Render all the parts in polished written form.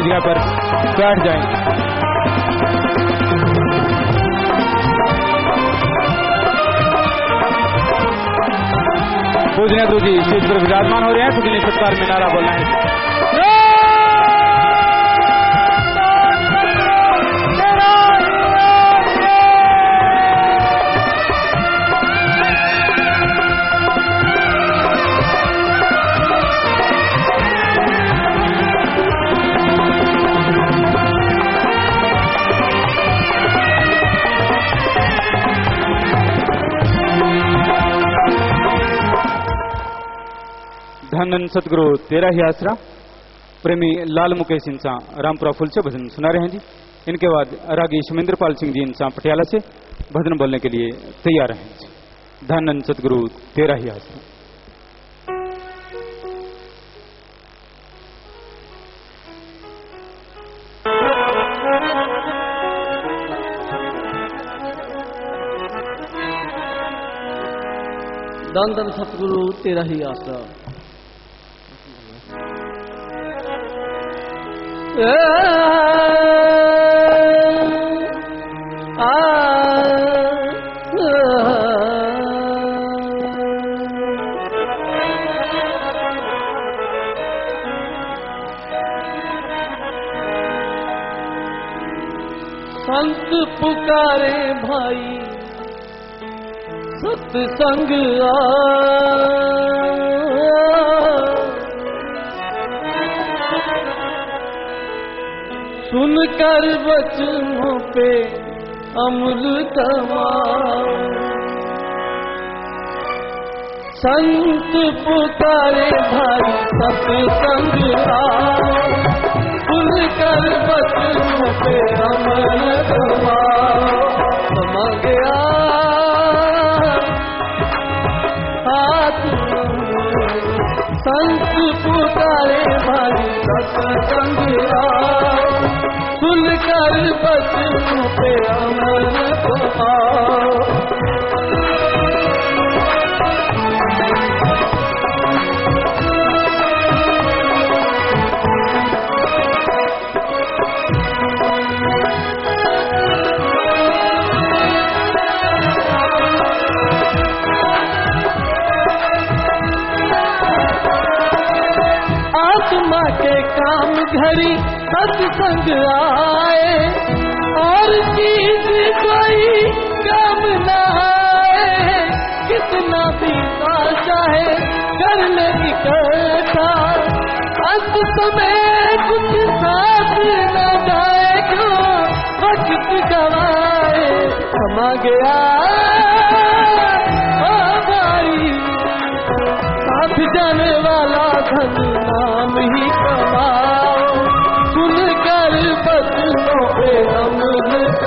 जगह पर बैठ जाएं। पूजनीय गुरु जी स्टेज पर विराजमान हो रहे हैं। सभी ने सत्कार में नारा बोलना है। धन सतगुरु तेरा ही आसरा प्रेमी लाल मुकेश इंसा रामपुरा फुल से भजन सुना रहे हैं जी। इनके बाद रागी शमेंद्रपाल सिंह जी इंसा पटियाला से भजन बोलने के लिए तैयार हैं जी। धन सतगुरु तेरा ही आसरा। धन सतगुरु तेरा ही आसरा। संत पुकारे भाई सत्संग सुनकर वचनों पे अमृत संत पुकारे भाई सत्संग सुनकर वचनों पे अमृत समा गया हाथ संत पुकारे भाई सत्संग सुनकर बचनों पे अमृत आत्मा के काम घड़ी सत्संग आए और चीज कोई काम न आए कितना भी चाहे कर ले इकट्ठा अंत समय कुछ साथ न जाए क्यों वक्त गवाए समा गया भाई साथ जाने वाला धन नाम ही कमाओ सुनकर बचनों पे अमृत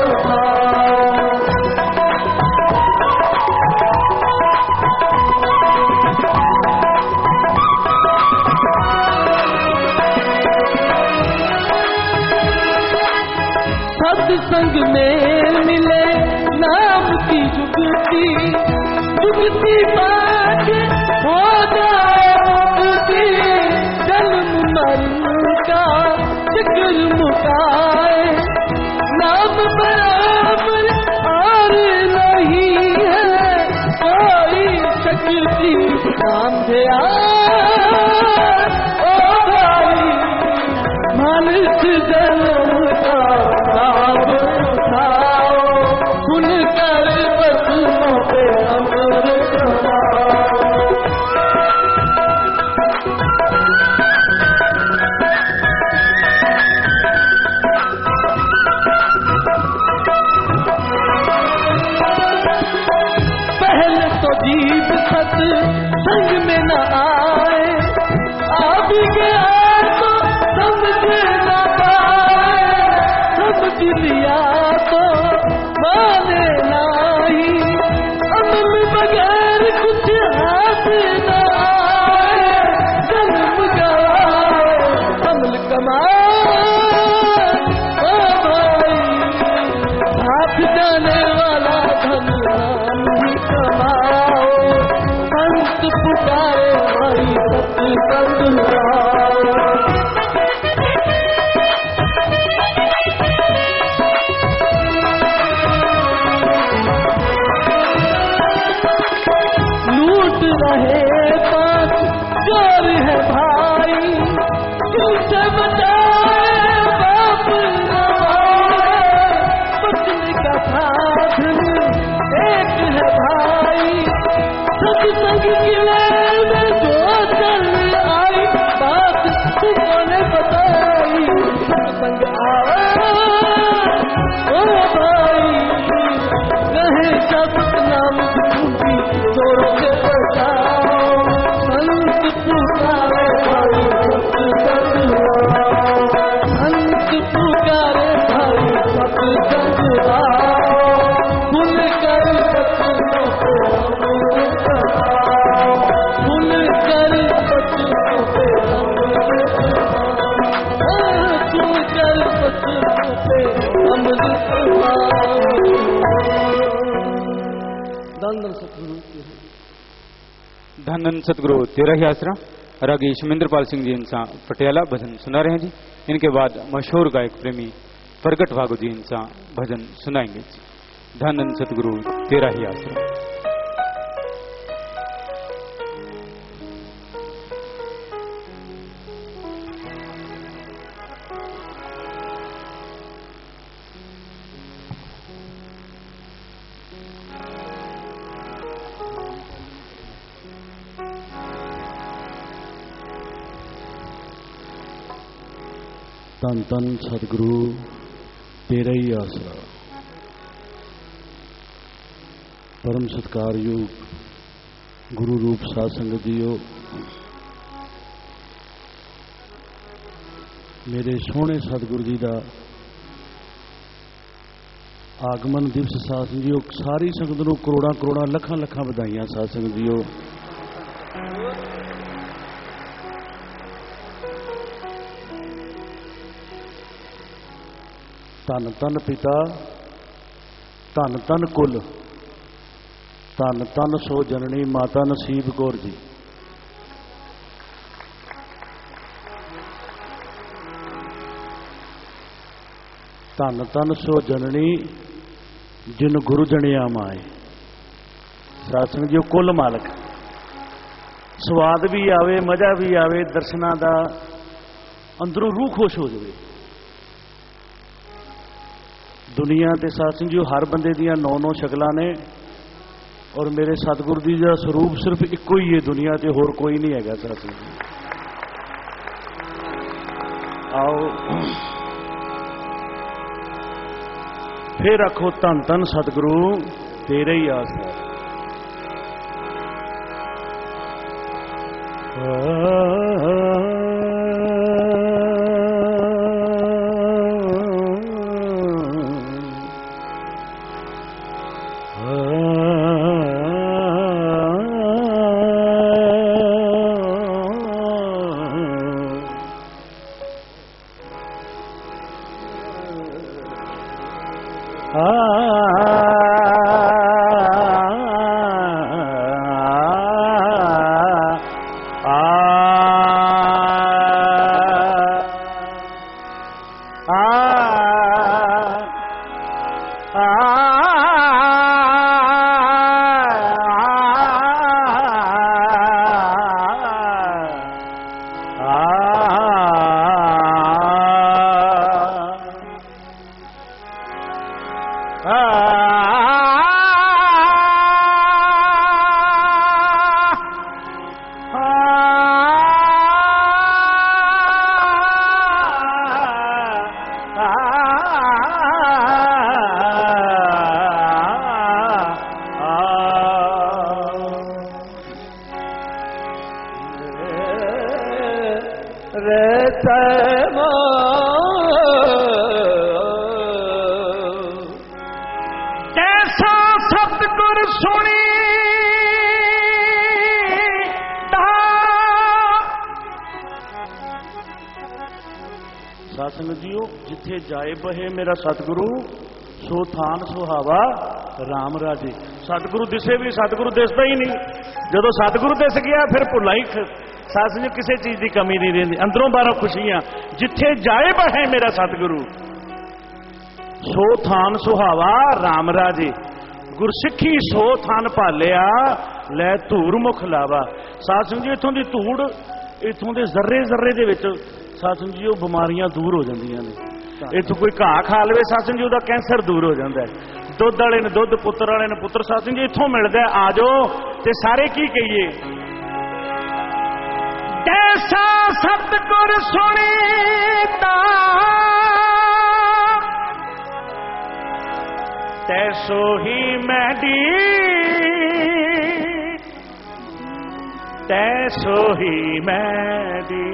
सत्संग में मिले नाम की जुगती जुगती बात हो जाए मुक्ति जन्म मरण का जिक्र मुकाए नाम बराबर और नहीं है कोई शक्ति नाम दिया ओ भाई मनुष्य जन्म का नाम उठाओ सुनकर बचनों पे अमृत जीव सत संग में न आए आ भी गया तो समझ न पाए सब पे अमृत धन सतगुरु तेरा ही आसरा रागी शमिंद्रपाल सिंह जी इनसा पटियाला भजन सुना रहे हैं जी। इनके बाद मशहूर गायक प्रेमी प्रगट भागु जी इनसा भजन सुनाएंगे जी। धन सतगुरु तेरा ही आसरा। धन धन सतगुरु तेरा ही आसरा। परम सत्कारयोग गुरु रूप साध संगत जीओ, मेरे सोहने सतगुरु जी का आगमन दिवस साध संगत जीओ। सारी संगत नूं करोड़ां करोड़ां लखां लखां बधाइयां साध संगत जीओ। धन धन पिता धन धन कुल धन धन सो जननी माता नसीब कौर जी। धन धन सो जननी जिन गुरु जनिया माए। सत्संग जी कुल मालक। स्वाद भी आवे मजा भी आवे दर्शना का अंदरों रूह खुश हो जाए। दुनिया ते सत्संग जी हर बंदे दियां 9-9 शक्लां ने और मेरे सतगुरु जी का स्वरूप सिर्फ इको ही है दुनिया ते, होर कोई नहीं है सत्संग जी। आओ फिर आखो धन धन सतगुरु तेरे ही आसरा। जिथे जाए बहे मेरा सतगुरु सो थान सुहावा राम राजे। सतगुरु दिसे भी सतगुरु दिसदा ही नहीं। जो सतगुरु दिस गया फिर भुला ही सत्संग किसी चीज की कमी नहीं रही। अंदरों बाहरों खुशियां। जिथे जाए बहे मेरा सतगुरु सो थान सुहावा राम राजे। गुरसिੱਖੀ सो थान भालिया लै धूर मुख लावा। सत्संग जी इथों की धूड़ इथों के जर्रे जर्रे दे विच सत्संग जी बीमारियां दूर हो जांदियां ने। इथों कोई घाह खा लवे सत्संग जी उहदा कैंसर दूर हो जाता है। दुध वाले ने दुध पुत्र वाले ने पुत्र सत्संग जी इथों मिलता है। आ जाओ ते सारे की कहिए जैसा सतगुर सुनीता तैसो ही मैडी तैसो ही मैडी।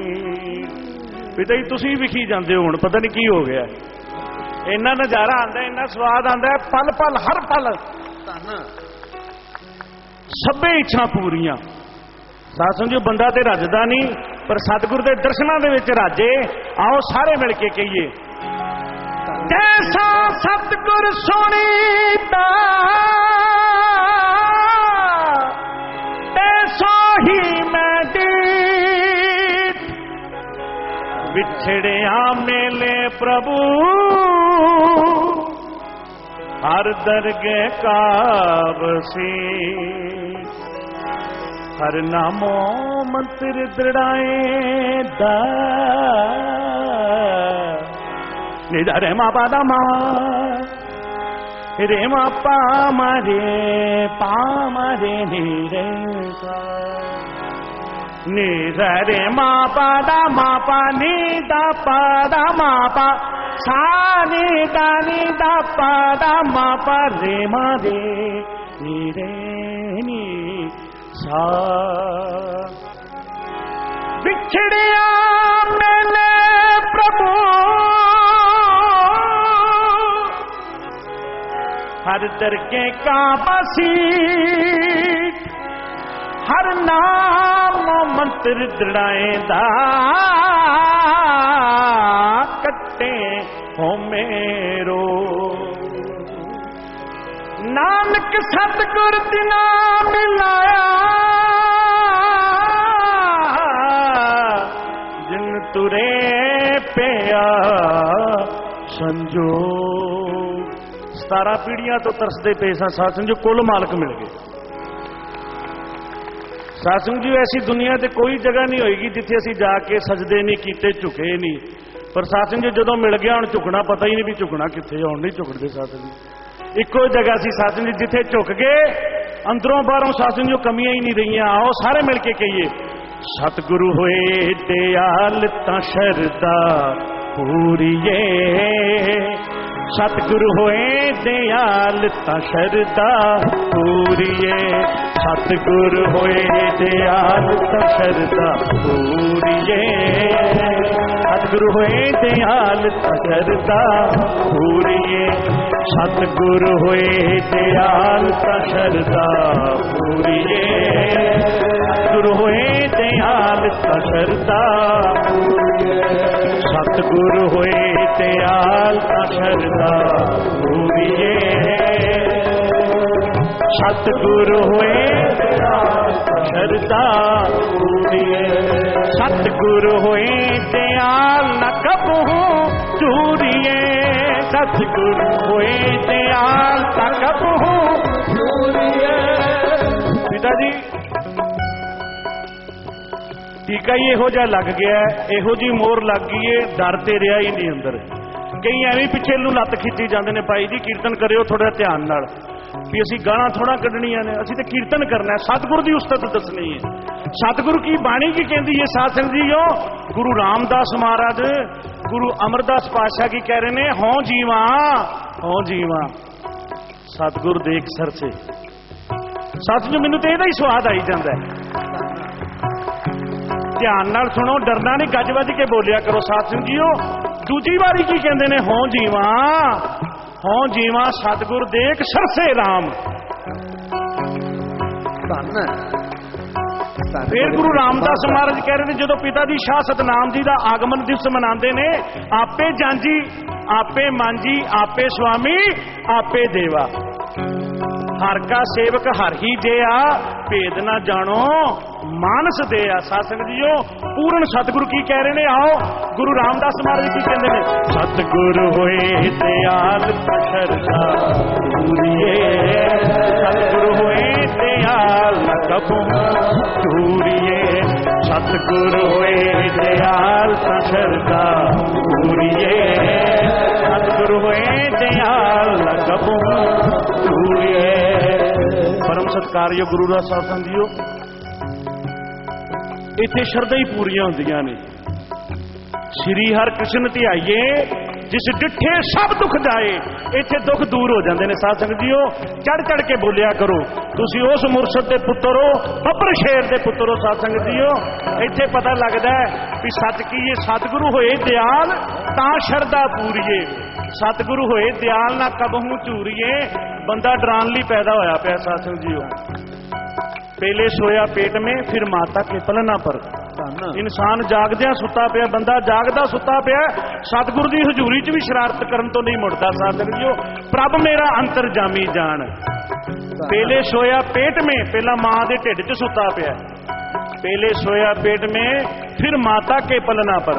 पिता जी तुसी विखी जाते हो हुण पता नहीं की हो गया। इन्ना नज़ारा आंदा है इन्ना स्वाद आंदा है पल पल हर पल सभे इच्छा पूरियां। सत्संग जो बंदा ते रजदा नहीं पर सतगुर के दर्शनां दे विच राजे। आओ सारे मिल के कहिए जैसा सतगुर सुनीता तैसा ही मैं दीत बिछड़िया मेले प्रभु हर दरगे का वसीत हर नामो मंत्र दृढ़ाए दा निदा रे मा पा दा मा रे मा पा मा रे नी रे सा निदा रे मा पा दा मा पा नी दा पा दा मा पा सा नी दा पा दा मा पा रे मा रे नी रे नी सा बिछड़िया मैंने प्रभु हर दरगे का बसीत हर नाम मंत्र दृढ़ाएदा कट्टे हो मेरो नानक सतगुर दिना मिलाया जिन तुरे पिया संजो 17 पीढ़ियां तो तरसते पे साथ संजो कुल मालक मिल गए। साथ संजो ऐसी दुनिया ते कोई जगह नहीं होएगी जिथे असी जाके सजदे नहीं कीते झुके नहीं, पर साथ संजो जदों मिल गया हुण झुकना पता ही नहीं भी झुकना किथे, हुण नहीं झुकदे साथ संजो। इको जगह सी साथ संजो जिथे झुक गए अंदरों बाहरों साथ संजो कमियां ही नहीं रही। आओ सारे मिल के कहिए सतगुरु होए दयाल तां शरदा पूरीए सतगुरु होए दयाल तां शरदा पूरीए सतगुरु होए दयाल तां शरदा पूरीए सतगुरु होए दयाल तां शरदा पूरीए सतगुरु होए दयाल तां शरदा पूरीए सतगुरु होए दयाल तां शरदा सतगुरु होए दयाल तां शरदा पूरीए सतगुरु होए दयाल तां शरदा पूरीए सतगुरु होए दयाल न कबहू चूरीए सतगुरु होए दयाल न कबहू चूरीए। पिताजी टीका ही इहो जिहा लग गया, इहो जी मोर लग गई है, डर ते रहा ही नहीं अंदर। कई एवं पिछे नूं लत्त खिंची जाते हैं, भाई जी कीर्तन करियो थोड़ा ध्यान नाल भी असी गाना थोड़ा कढ़निया ने, असी तो कीर्तन करना है, सतगुरु की उस्ताद दसनी है। सतगुरु की बाणी की कहती है साध संगत जीओ, गुरु रामदास महाराज गुरु अमरदास पातशाह की कह रहे हैं हों जीवा सतगुरु देख सर से। सच जो मैनू तो यदा ही स्वाद आई जाता है। ध्यान नाल सुनो, डरना नहीं, गज वज के बोलिया करो साथ संगत जीओ। दूजी बारी की कहते हैं हों जीवा सतगुर देख सरसे राम। फिर गुरु रामदास महाराज कह रहे हैं जो पिता जी शाह सतनाम जी का आगमन दिवस मनाते ने, आपे जांजी आपे मांजी आपे स्वामी आपे देवा हर का सेवक हर ही दिया भेद ना जानो मानस दिया। साथ संगत जीओ पूर्ण सतगुरु की कह रहे हैं, आओ गुरु रामदास महाराज की कहते हैं सतगुरु होए दयाल शरदा पूरीए सतगुरु होए दयाल कबू पूरीए सतगुरु होए दयाल शरदा पूरीए सतगुरु होए दयाल कबू पूरीए। परम सत्कारयोग गुरु दा साथ संगत जीओ, इत्थे शरदा ही पूरियां होंदियां ने। श्री हर कृष्ण ध्याइए जिस डिठे सब दुख जाए, इत्थे दुख दूर हो जाते हैं। साध संगत जीओ चढ़ चढ़ के बोलिया करो, तुसी उस मुरशद के पुत्र हो, बब्बर शेर के पुत्र हो। साध संगत जीओ इत्थे पता लगता है कि सच की ये सतगुरु होए दयाल तां शरदा पूरीए सतगुरु होए दयाल ना कबहू चूरीए। बंदा डरान ली पैदा होया पिया। साध संगत जीओ पहले सोया पेट में फिर माता के पलना पर, इंसान जागदिया सुता पिया, बंदा जागदा सुता पिया, सतगुरु की हजूरी च भी शरारत करन तो नहीं मुड़दा। साधक जी प्रभ मेरा अंतरजामी जान, पहले सोया पेट में, पहला मां के ढिड च सुता पिया, पहले सोया पेट में, फिर माता के पलना पर।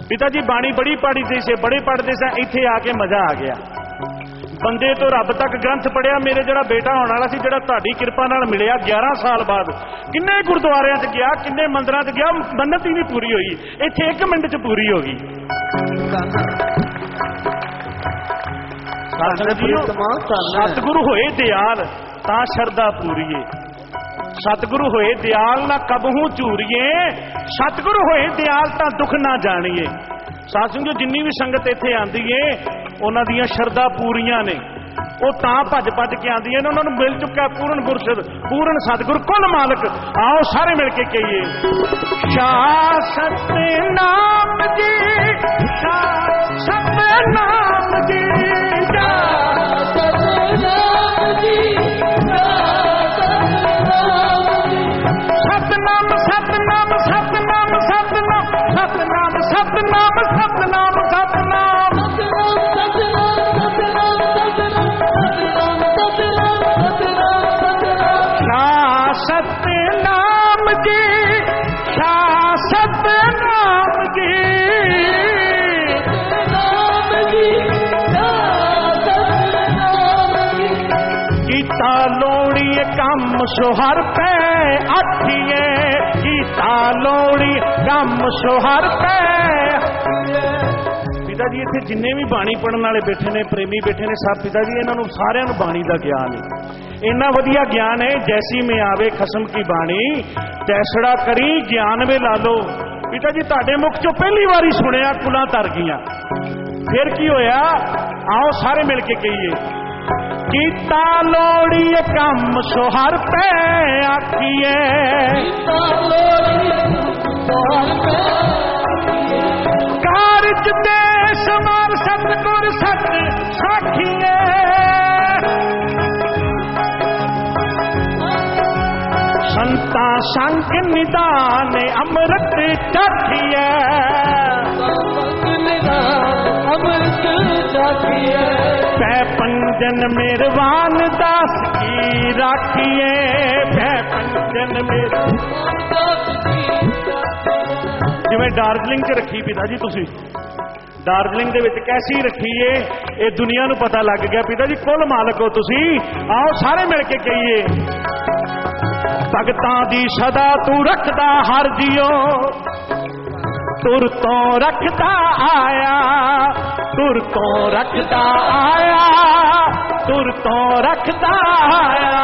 पिताजी बाणी बड़ी पढ़ी से, बड़े पढ़ते से, इत्थे आके मजा आ गया। बंदे तो रब तक ग्रंथ पढ़िया। मेरे जरा बेटा होने वाला सी, जरा तुहाडी किरपा नाल मिलिया 11 साल बाद, किन्ने गुरुद्वारियां च गया, किन्ने मंदिरां च गया, मन्नत ही नहीं पूरी हुई, इत्थे 1 मिनट च पूरी हो गई। सतगुरु होए दयाल तां शरदा पूरीए, सतगुरु होए दयाल ना कबहू झूरीए, सतगुरु होए दयाल तां दुख ना जाणीए। साध संगत जिन्नी भी संगत इत्थे आंदी है उन्हां दियां शरदा पूरीਆਂ ने, वो तां भज भज के आंदी है, उन्हां नूं मिल चुका पूर्ण गुरसिद्ध पूर्ण सतगुरु कुल मालक। आओ सारे मिल के कहिए शाह सतनाम जी, शाह सतनाम जी, सतनाम सतनाम सतनाम सतनाम सतनाम सतनाम सतनाम सतनाम शाह सतनाम जी, शाह सतनाम जी, गीता लोड़ी कम सोहर पे आखिए, गीता लोड़ी कम सोहर पे। पिता जी इत्थे जिन्ने भी बाणी पढ़न वाले बैठे ने, प्रेमी बैठे ने, सब पिता जी इन्हां नूं सारिआं नूं बाणी दा ज्ञान है, इन्ना वधिया ज्ञान है। जैसी में आवे खसम की बाणी, तैसड़ा करी ज्ञान वे ला लो। पिता जी तुहाडे मुख चों पहली वारी सुनिया कुलां तर गईयां, फिर की होया? आओ सारे मिल के कहिए गीता लोड़ी कम सोहर पे आखिए, कारज देश मार सतगुर सत साखिए, संता संग निदान अमृत चाखिए, पै पंजन मेरवान दास की राखिए, पै पंजन मेरवान दास की। जिवें दार्जिलिंग च रखी पिता जी तुसी, दार्जिलिंग दे विच कैसी रखी है ये दुनिया नूं पता लग गया। पिता जी कुल मालक हो तुसी, आओ सारे मिल के कहिए भगतां दी सदा तू रखदा हर जियो, तुर तो रखदा आया, तुर तो रखदा आया, तुर तो रखदा आया,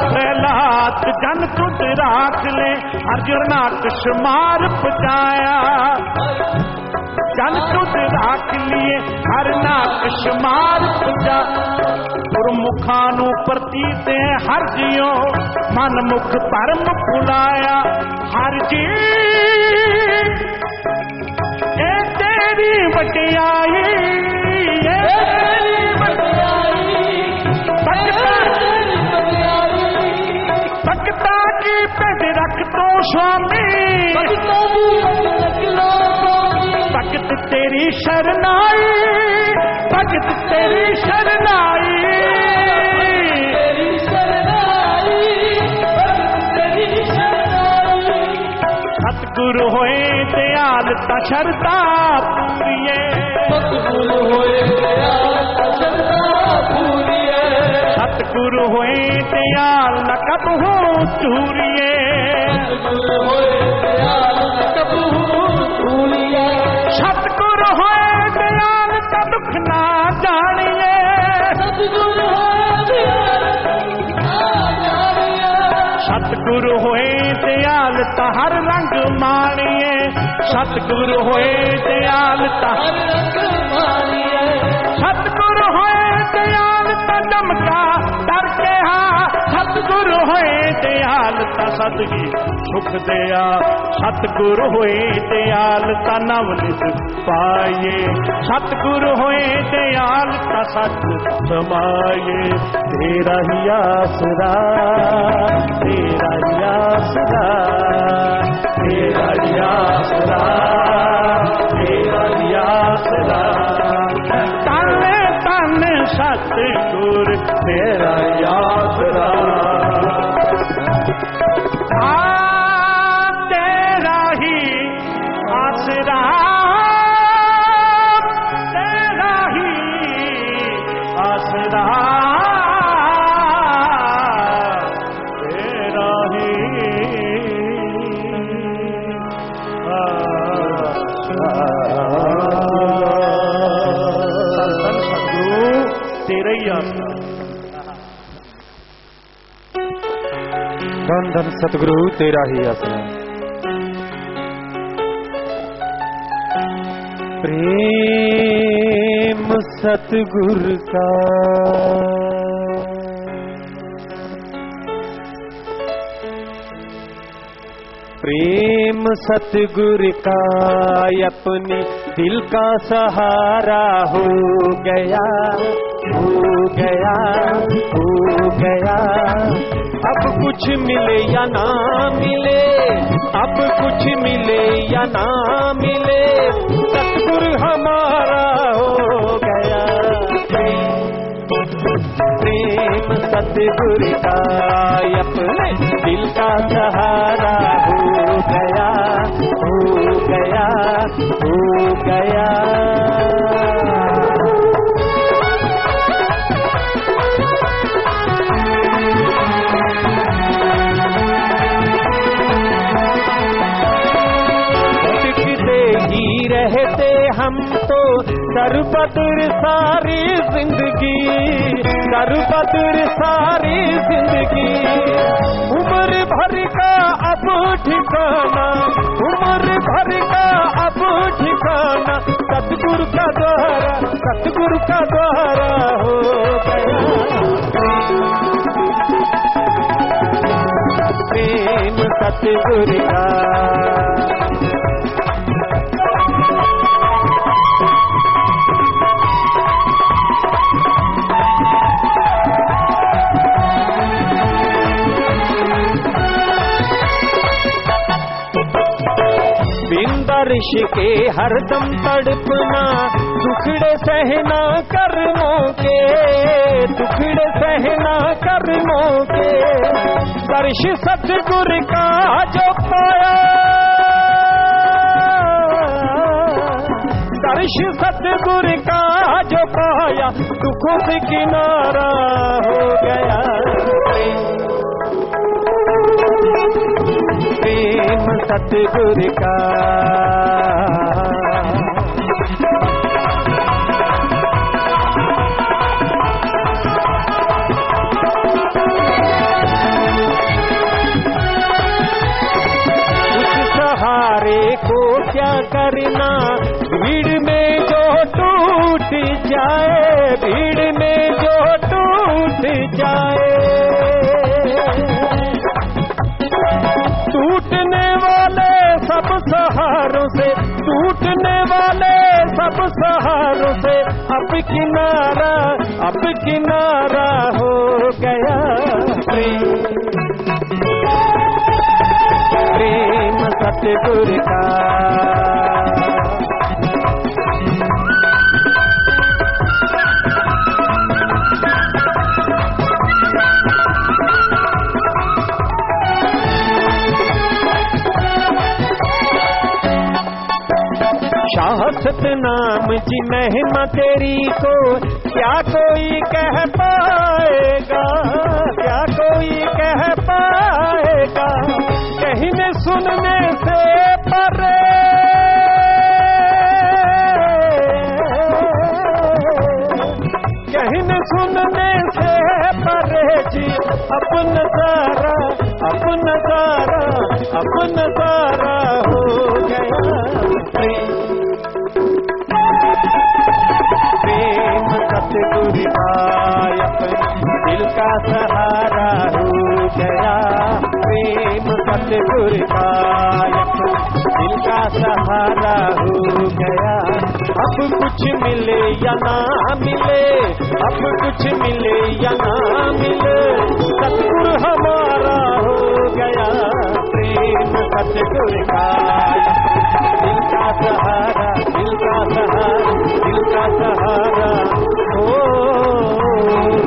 प्रहलाद जन तुझ राख ले, अर्जुन शुमार पचाया, जन तुझ राख लिए हर नाक शुमार पूजा, गुरमुखा नू प्रतीत हर जियो, मन मुख परम भुलाया, हर जी ए तेरी वडियाई, भक्ता की पेट रख तो स्वामी, भगत तेरी शरनाई, भगत तेरी शरनाई, सतगुरु होए दयाल ता शरदा पूरीए, सतगुरु होए दयाल ता शरदा पूरीए, सतगुरु होए दयाल न कबहू चूरिए, सतगुरु होए दयाल न कबहू चूरिए, सतगुरु होए दयाल ता दुख ना जानिए, सतगुरु होए सतगुरु होए दयाल ता हर रंग मानिए, सतगुरु होए दयाल ता हर रंग मानिए, सतगुरु होए दयाल ता दमका डर के हा, सतगुरु होए दयालता सदगी सुख दया, सतगुरु होए दयालता नवनित पाए, सतगुरु होए दयालता सत समाये। तेरा ही आसरा, तेरा ही आसरा, तेरा ही आसरा, तेरा ही आसरा, तन तन सतगुर तेरा ही आसरा। तेरा ही आसरा, तेरा ही आसरा, तेरा ही सतगुरु तेरा ही आसरा। धन धन सतगुरु तेरा ही आसरा। प्रेम सतगुरु का प्रेम सतगुरु का अपने दिल का सहारा हो गया, हो गया, हो गया। अब कुछ मिले या ना मिले, अब कुछ मिले या ना मिले, सतगुरु हमारा हो गया। प्रेम सतगुरु का अपने दिल का सहारा हो गया, हो गया, हो गया। रहते हम तो दरबदर सारी जिंदगी, दरबदर सारी जिंदगी। उम्र भर का अब ठिकाना, उम्र भर का अब ठिकाना, सतगुरु का द्वारा, सतगुरु का द्वारा हो गया। प्रेम सतगुरु का बारिश के हरदम तड़पना, दुखड़े सहना कर्मों के, दुखड़े सहना कर्मों के। दर्श सतगुरु का जो पाया, दर्श सतगुरु का जो पाया, दुखों से किनारा हो गया। प्रेम सतगुरु का उस सहारे को क्या करना, भीड़ में जो टूट जाए, भीड़ में जो टूट जाए। टूटने वाले सब सहारों से, टूटने वाले सब सहारों से, अब किनारा, अब किनारा हो गया। प्रेम सतगुरु का शाहसत नाम जी महिमा तेरी को क्या कोई कह पाएगा, क्या कोई कह पाएगा। कहने सुनने से परे, कहने सुनने से परे जी, अपना सारा, अपना सारा, अपना सारा हो गया। प्रेम सतगुरु का अपने दिल का सहारा हो गया। सतगुरु का दिल का सहारा हो गया। अब कुछ मिले या ना मिले, अब कुछ मिले या ना मिले, सतगुरु हमारा हो गया। प्रेम सतगुरु का दिल का सहारा, दिल का सहारा, दिल का सहारा हो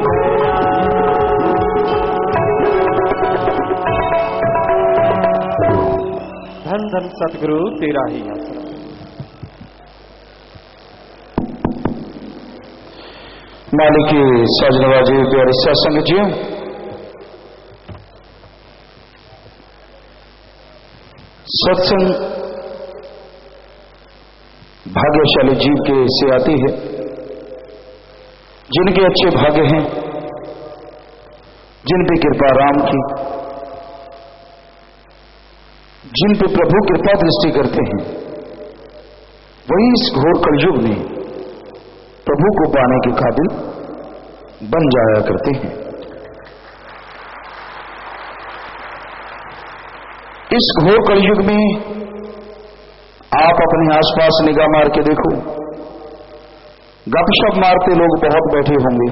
गया। धन धन सतगुरु तेरा ही आसरा। मालिक की साजनवाजी प्यारे सत्संग जी, सत्संग भाग्यशाली जीव के से आती है जिनके अच्छे भाग्य हैं, जिन पे कृपा राम की, जिन पे प्रभु कृपा दृष्टि करते हैं, वही इस घोर कलयुग में प्रभु को पाने के काबिल बन जाया करते हैं। इस घोर कलयुग में आप अपने आसपास निगाह मार के देखो, गपशप मारते लोग बहुत बैठे होंगे,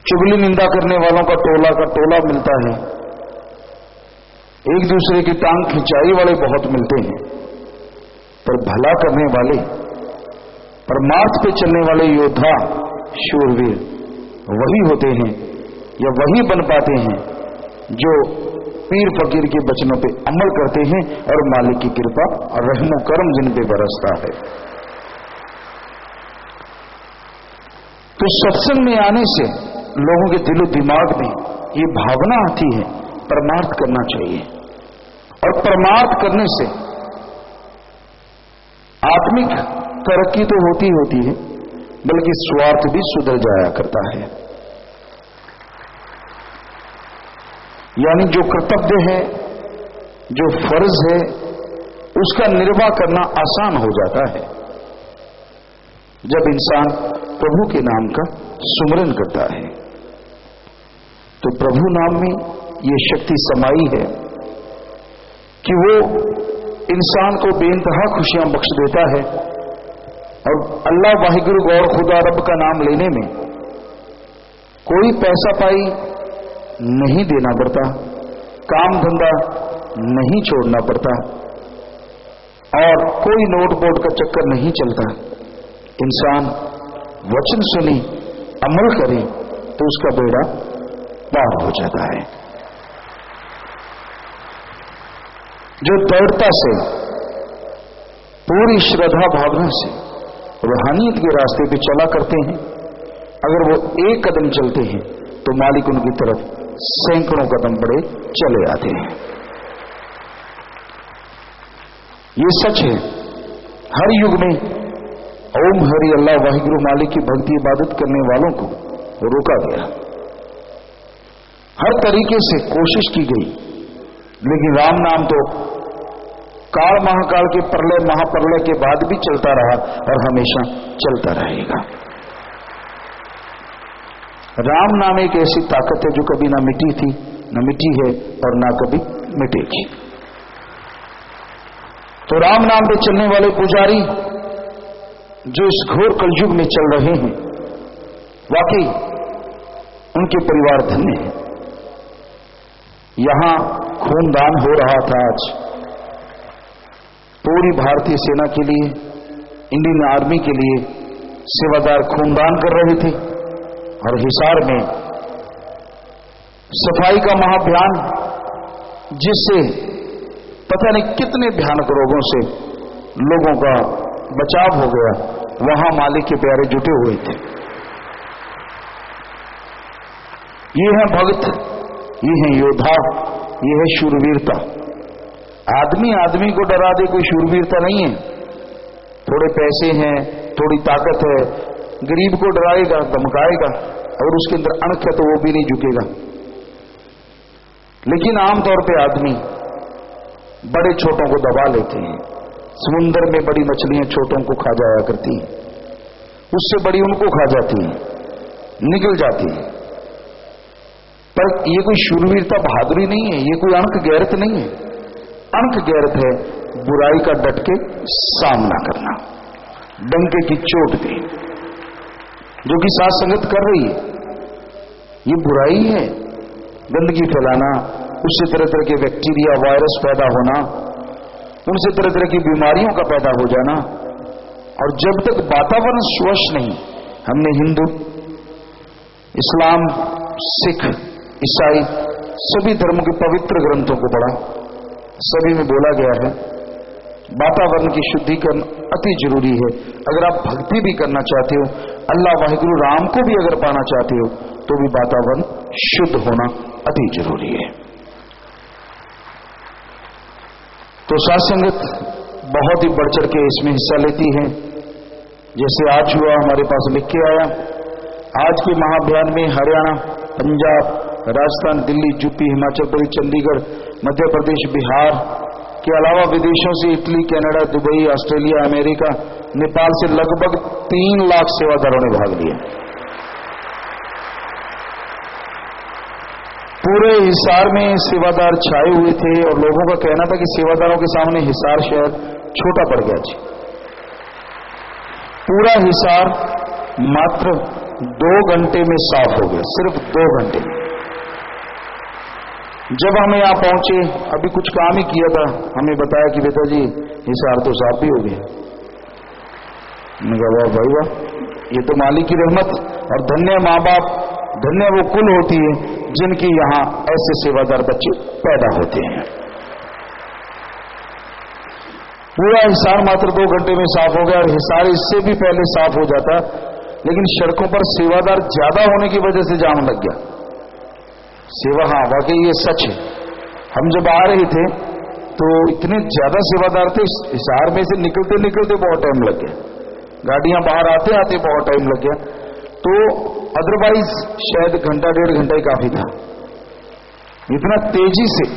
चुगली निंदा करने वालों का टोला मिलता है, एक दूसरे की टांग खिंचाई वाले बहुत मिलते हैं, पर भला करने वाले, परमार्थ पे चलने वाले योद्धा शूरवीर वही होते हैं या वही बन पाते हैं जो पीर फकीर के वचनों पे अमल करते हैं और मालिक की कृपा और रहमो करम जिन पे बरसता है। तो सत्संग में आने से लोगों के दिलो दिमाग में ये भावना आती है परमार्थ करना चाहिए, और परमार्थ करने से आत्मिक तरक्की तो होती है, बल्कि स्वार्थ भी सुधर जाया करता है। यानी जो कर्तव्य है, जो फर्ज है, उसका निर्वाह करना आसान हो जाता है जब इंसान प्रभु के नाम का सुमरन करता है। तो प्रभु नाम में ये शक्ति समाई है कि वो इंसान को बेइंतहा खुशियां बख्श देता है, और अल्लाह वाहिगुरु गौर खुदा रब का नाम लेने में कोई पैसा पाई नहीं देना पड़ता, काम धंधा नहीं छोड़ना पड़ता, और कोई नोट बोट का चक्कर नहीं चलता। इंसान वचन सुनी अमल करे तो उसका बेड़ा पार हो जाता है। जो दृढ़ता से, पूरी श्रद्धा भावना से रूहानियत के रास्ते पे चला करते हैं, अगर वो एक कदम चलते हैं तो मालिक उनकी तरफ सैकड़ों कदम बड़े चले आते हैं। ये सच है। हर युग में ओम हरि अल्लाह वाहिगुरु मालिक की भक्ति इबादत करने वालों को रोका गया, हर तरीके से कोशिश की गई, लेकिन राम नाम तो काल महाकाल के प्रलय महाप्रलय के बाद भी चलता रहा और हमेशा चलता रहेगा। राम नाम एक ऐसी ताकत है जो कभी ना मिटी थी, न मिटी है और ना कभी मिटेगी। तो राम नाम पे चलने वाले पुजारी जो इस घोर कलयुग में चल रहे हैं, वाकई उनके परिवार धन्य है। यहां खूनदान हो रहा था आज, पूरी भारतीय सेना के लिए, इंडियन आर्मी के लिए सेवादार खूनदान कर रहे थे, और हिसार में सफाई का महाअभियान, जिससे पता नहीं कितने भयानक रोगों से लोगों का बचाव हो गया, वहां मालिक के प्यारे जुटे हुए थे। ये है भक्त, ये है योद्धा, ये है शूरवीरता। आदमी आदमी को डरा दे कोई शूरवीरता नहीं है। थोड़े पैसे हैं, थोड़ी ताकत है, गरीब को डराएगा, धमकाएगा, और उसके अंदर अणख है तो वो भी नहीं झुकेगा। लेकिन आमतौर पे आदमी बड़े छोटों को दबा लेते हैं। समुद्र में बड़ी मछलियां छोटों को खा जाया करती हैं, उससे बड़ी उनको खा जाती हैं, निकल जाती हैं। पर ये कोई शूरवीरता बहादुरी नहीं है, ये कोई अणख गैरत नहीं है। अणख गैरत है बुराई का डट के सामना करना, डंके की चोट दे, जो कि साथ संगत कर रही है। ये बुराई है, गंदगी फैलाना, उससे तरह तरह के बैक्टीरिया वायरस पैदा होना, उनसे तरह तरह की बीमारियों का पैदा हो जाना। और जब तक वातावरण स्वच्छ नहीं, हमने हिंदू, इस्लाम, सिख, ईसाई सभी धर्मों के पवित्र ग्रंथों को पढ़ा, सभी में बोला गया है वातावरण की शुद्धिकरण अति जरूरी है। अगर आप भक्ति भी करना चाहते हो, अल्लाह वाहिगुरु राम को भी अगर पाना चाहते हो, तो भी वातावरण शुद्ध होना अति जरूरी है। तो साथ संगत बहुत ही बढ़ चढ़ के इसमें हिस्सा लेती है। जैसे आज हुआ, हमारे पास लिख के आया, आज के महाअभियान में हरियाणा, पंजाब, राजस्थान, दिल्ली, यूपी, हिमाचल प्रदेश, चंडीगढ़, मध्य प्रदेश, बिहार के अलावा विदेशों से Italy, Canada, Dubai, Australia, America, Nepal से लगभग 3 लाख सेवादारों ने भाग लिया। पूरे हिसार में सेवादार छाए हुए थे और लोगों का कहना था कि सेवादारों के सामने हिसार शहर छोटा पड़ गया जी। पूरा हिसार मात्र 2 घंटे में साफ हो गया, सिर्फ 2 घंटे में। जब हम यहां पहुंचे, अभी कुछ काम ही किया था, हमें बताया कि बेटा जी हिसार तो साफ भी हो गया। मैंने कहा वाह भाई वाह, ये तो मालिक की रहमत, और धन्य माँ बाप, धन्य वो कुल होती है जिनकी यहां ऐसे सेवादार बच्चे पैदा होते हैं। पूरा हिसार मात्र 2 घंटे में साफ हो गया, और हिसार इससे भी पहले साफ हो जाता, लेकिन सड़कों पर सेवादार ज्यादा होने की वजह से जाम लग गया। सेवा, हाँ वाकई ये सच है। हम जब आ रहे थे तो इतने ज्यादा सेवादार थे, हिसार में से निकलते निकलते बहुत टाइम लग गया, गाड़ियां बाहर आते आते बहुत टाइम लग गया। तो अदरवाइज शायद घंटा 1.5 घंटा ही काफी था, इतना तेजी से।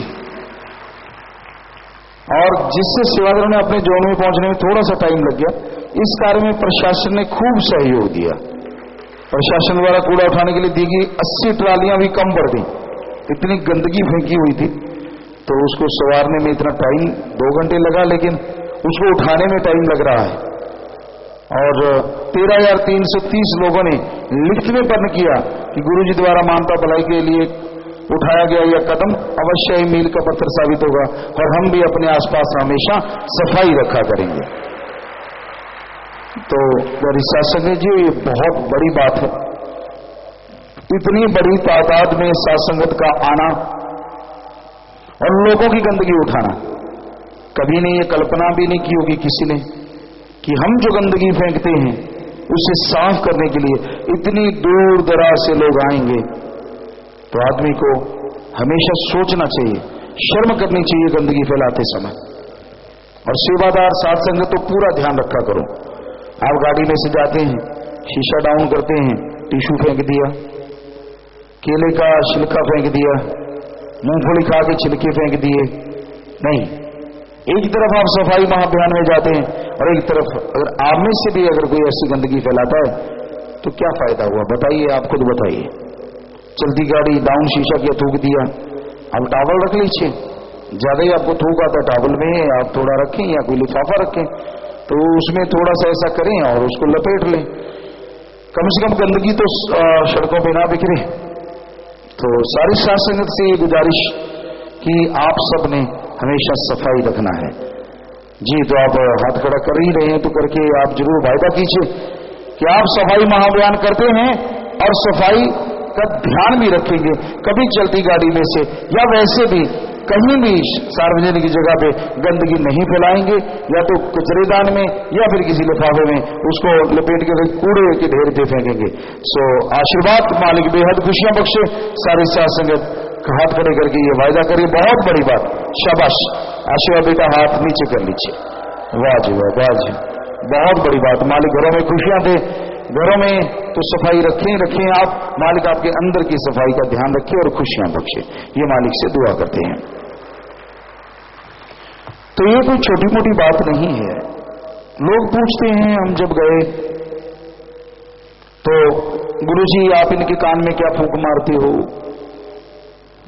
और जिससे सेवादारों ने अपने जोन में पहुंचने में थोड़ा सा टाइम लग गया, इस कार्य में प्रशासन ने खूब सहयोग दिया। प्रशासन द्वारा कूड़ा उठाने के लिए दी गई 80 ट्रालियां भी कम पड़ गई, इतनी गंदगी फेंकी हुई थी। तो उसको संवारने में इतना टाइम 2 घंटे लगा, लेकिन उसको उठाने में टाइम लग रहा है। और 13,330 लोगों ने लिखित में पत्र किया कि गुरुजी द्वारा मानवता भलाई के लिए उठाया गया यह कदम अवश्य ही मील का पत्थर साबित होगा, और हम भी अपने आसपास हमेशा सफाई रखा करेंगे। तो मेरी शासन जी, ये बहुत बड़ी बात है। इतनी बड़ी तादाद में सासंगत का आना और लोगों की गंदगी उठाना, कभी नहीं ये कल्पना भी नहीं की होगी किसी ने कि हम जो गंदगी फेंकते हैं उसे साफ करने के लिए इतनी दूर दराज से लोग आएंगे। तो आदमी को हमेशा सोचना चाहिए, शर्म करनी चाहिए गंदगी फैलाते समय। और सेवादार साथ संगत तो पूरा ध्यान रखा करो। आप गाड़ी में से जाते हैं, शीशा डाउन करते हैं, टिश्यू फेंक दिया, केले का छिलका फेंक दिया, मूंगफली खा के छिलके फेंक दिए, नहीं। एक तरफ आप सफाई महाअभियान में जाते हैं और एक तरफ अगर आप में से भी अगर कोई ऐसी गंदगी फैलाता है तो क्या फायदा हुआ, बताइए, आप खुद बताइए। चलती गाड़ी डाउन शीशा किया, थूक दिया। आप टॉवल रख लीजिए, ज्यादा ही आपको थूक आता टॉवल में, आप थोड़ा रखें या कोई लिफाफा रखें, तो उसमें थोड़ा सा ऐसा करें और उसको लपेट लें। कम से कम गंदगी तो सड़कों पे ना बिखरे। तो सारी साथ संगत से ये गुजारिश कि आप सब ने हमेशा सफाई रखना है जी। तो आप हाथ खड़ा कर ही रहे हैं तो करके आप जरूर वायदा कीजिए कि आप सफाई महाअभियान करते हैं और सफाई का ध्यान भी रखेंगे। कभी चलती गाड़ी में से या वैसे भी कहीं भी सार्वजनिक जगह पे गंदगी नहीं फैलाएंगे, या तो कचरेदान में या फिर किसी लिफाफे में उसको लपेट के कूड़े के ढेर पे फेंकेंगे। सो आशीर्वाद मालिक बेहद खुशियां बख्शे। सारे साथ संगत हाथ खड़े करके ये वायदा करिए, बहुत बड़ी बात, शाबाश। आशीर्वाद बेटा, हाथ नीचे कर लीजिए, वाह जी वाह, वाह जी, बहुत बड़ी बात। मालिक घरों में खुशियां दे, घरों में तो सफाई रखें आप, मालिक आपके अंदर की सफाई का ध्यान रखे और खुशियां बख्शे, ये मालिक से दुआ करते हैं। तो ये कोई छोटी मोटी बात नहीं है। लोग पूछते हैं, हम जब गए तो गुरुजी आप इनके कान में क्या फूंक मारते हो,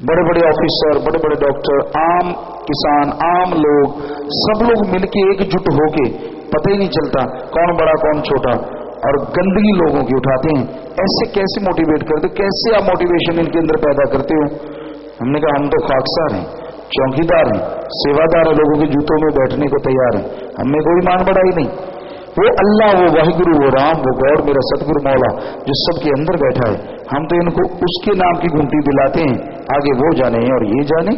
बड़े बड़े ऑफिसर, बड़े बड़े डॉक्टर, आम किसान, आम लोग, सब लोग मिलके एकजुट होके पता ही नहीं चलता कौन बड़ा कौन छोटा, और गंदगी लोगों की उठाते हैं। ऐसे कैसे मोटिवेट करते, कैसे आप मोटिवेशन इनके अंदर पैदा करते हो? हमने कहा हम तो खाकसार हैं, चौकीदार हैं, सेवादार है, लोगों के जूतों में बैठने को तैयार है, हमें कोई मान बढ़ाई नहीं। वो अल्लाह, वो वाहिगुरु, वो राम, वो गौर, मेरा सतगुरु मौला जो सबके अंदर बैठा है, हम तो इनको उसके नाम की घंटी दिलाते हैं, आगे वो जाने और ये जाने